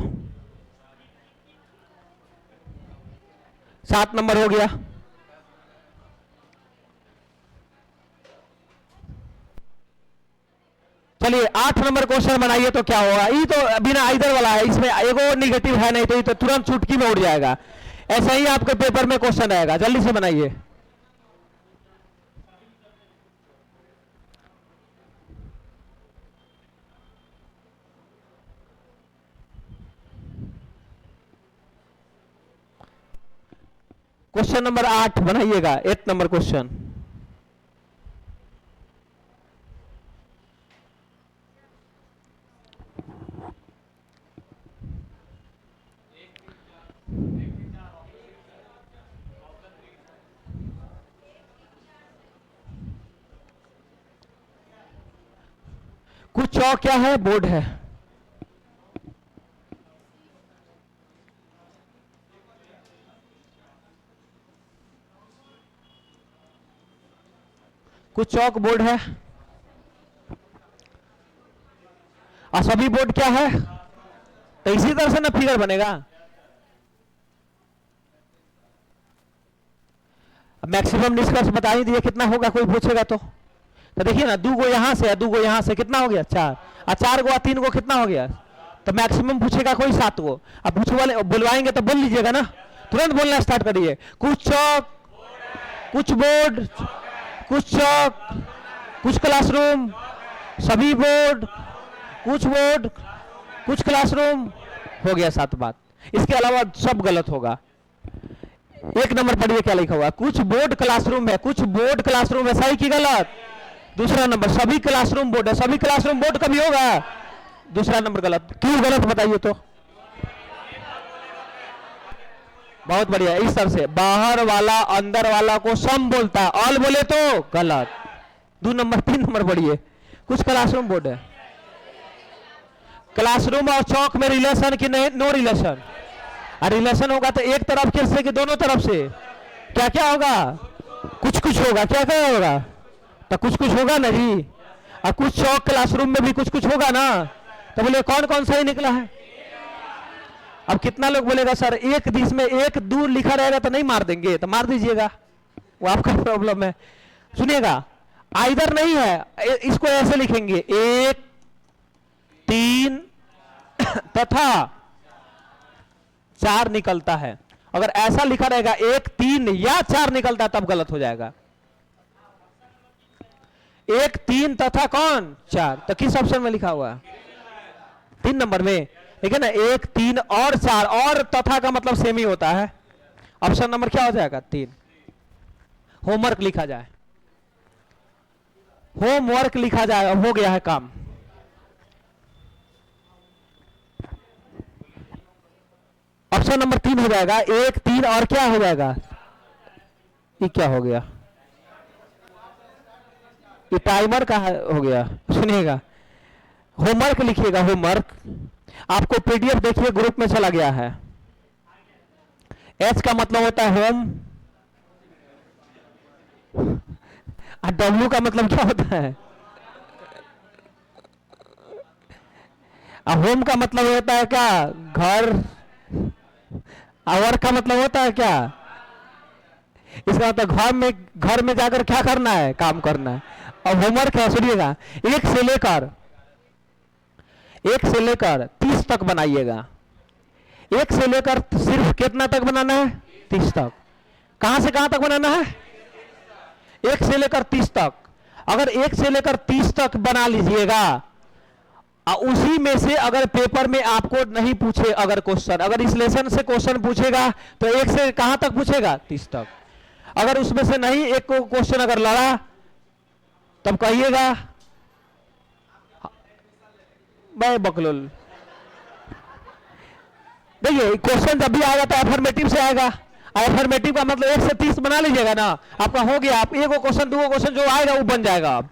7 नंबर हो गया। चलिए 8 नंबर क्वेश्चन बनाइए तो क्या होगा। ये तो बिना इधर वाला है, इसमें एगो निगेटिव है नहीं, तो ये तो तुरंत चुटकी में उड़ जाएगा। ऐसा ही आपके पेपर में क्वेश्चन आएगा, जल्दी से बनाइए। क्वेश्चन नंबर 8 बनाइएगा, 8 नंबर क्वेश्चन। कुछ चौक क्या है? बोर्ड है। कुछ चौक बोर्ड है और सभी बोर्ड क्या है? तो इसी तरह से ना फिगर बनेगा। मैक्सिमम निष्कर्ष बता ही दिए कितना होगा, कोई पूछेगा तो देखिए ना, 2 गो यहां से है, 2 गो यहां से, कितना हो गया? 4, और 4 गो 3 गो कितना हो गया? तो मैक्सिमम पूछेगा कोई 7 गो। अब पूछने वाले बुलवाएंगे तो बोल लीजिएगा ना, तुरंत बोलना स्टार्ट करिए। कुछ चौक, कुछ बोर्ड, कुछ चौक, कुछ क्लासरूम, सभी बोर्ड, कुछ बोर्ड, कुछ क्लासरूम, हो गया 7 बात। इसके अलावा सब गलत होगा। 1 नंबर पढ़िए क्या लिखा हुआ। कुछ बोर्ड क्लासरूम है, कुछ बोर्ड क्लासरूम है, सही की गलत? दूसरा नंबर सभी क्लासरूम बोर्ड है, सभी क्लासरूम बोर्ड कभी होगा? दूसरा नंबर गलत। क्यों गलत बताइए तो? बहुत बढ़िया, इस तरह से बाहर वाला अंदर वाला को सम बोलता है, ऑल बोले तो गलत। 2 नंबर 3 नंबर पढ़िए। कुछ क्लासरूम बोर्ड है। क्लासरूम और चौक में रिलेशन कि नहीं? No relation. रिलेशन होगा तो एक तरफ के से कि दोनों तरफ से? क्या क्या होगा? कुछ कुछ होगा। क्या क्या होगा? तो कुछ कुछ होगा ना जी। और कुछ चौक क्लासरूम में भी कुछ कुछ होगा ना। तो बोले कौन कौन सही निकला है? अब कितना लोग बोलेगा सर एक दिस में 1 2 लिखा रहेगा तो नहीं मार देंगे? तो मार दीजिएगा, वो आपका प्रॉब्लम है। सुनिएगा, आइदर नहीं है, इसको ऐसे लिखेंगे 1 3 तथा 4 निकलता है। अगर ऐसा लिखा रहेगा 1 3 या 4 निकलता है तब गलत हो जाएगा। 1 3 तथा कौन? 4। तो किस ऑप्शन में लिखा हुआ है? 3 नंबर में। ठीक है ना, 1 3 और 4, और तथा का मतलब सेम ही होता है। ऑप्शन नंबर क्या हो जाएगा? 3। होमवर्क लिखा जाए, होमवर्क लिखा जाए। अब हो गया है काम। ऑप्शन नंबर 3 हो जाएगा। 1 3 और क्या हो जाएगा? ये क्या हो गया? ये टाइमर का हो गया। सुनिएगा, होमवर्क लिखिएगा, होमवर्क। आपको पीडीएफ देखिए ग्रुप में चला गया है। एच का मतलब होता है होम, और डब्ल्यू का मतलब क्या होता है? होम का मतलब होता है क्या? घर। वर्क का मतलब होता है क्या? इसका मतलब घर में जाकर क्या करना है? काम करना है। और होमवर्क है, सुनिएगा, 1 से लेकर 30 तक बनाइएगा। 1 से लेकर सिर्फ कितना तक बनाना है? 30 तक। कहां से कहां तक बनाना है? 1 से लेकर 30 तक। अगर 1 से लेकर 30 तक बना लीजिएगा, उसी में से अगर पेपर में आपको नहीं पूछे अगर क्वेश्चन, अगर इस लेसन से क्वेश्चन पूछेगा तो 1 से कहां तक पूछेगा? 30 तक। अगर उसमें से नहीं एक को क्वेश्चन अगर लड़ा तब कहिएगा भाई बकलोल। देखिए क्वेश्चन जब भी आएगा तो अफर्मेटिव से आएगा। अफर्मेटिव का मतलब 1 से 30 बना लीजिएगा ना, आपका हो गया। आप एक क्वेश्चन 2 क्वेश्चन जो आएगा वो बन जाएगा। आप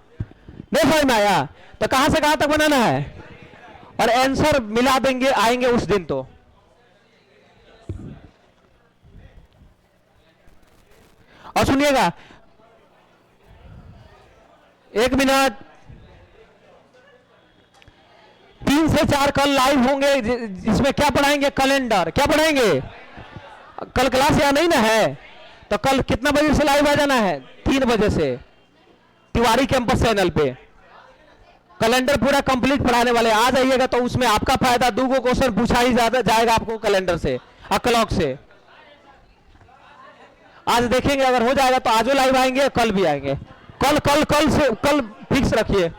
नहीं समझ में आया? तो कहां से कहां तक बनाना है और आंसर मिला देंगे, आएंगे उस दिन। तो और सुनिएगा, एक मिनट। 3 से 4 कल लाइव होंगे, जिसमें क्या पढ़ाएंगे? कैलेंडर। क्या पढ़ाएंगे? कल क्लास यहाँ नहीं ना है, तो कल कितना बजे से लाइव आ जाना है? 3 बजे से तिवारी कैंपस चैनल पे। कैलेंडर पूरा कंप्लीट पढ़ाने वाले, आ जाइएगा तो उसमें आपका फायदा। 2 क्वेश्चन पूछा ही जाएगा आपको कैलेंडर से, क्लॉक से। आज देखेंगे, अगर हो जाएगा तो आजो लाइव आएंगे, कल भी आएंगे। कल कल कल से कल फिक्स रखिए।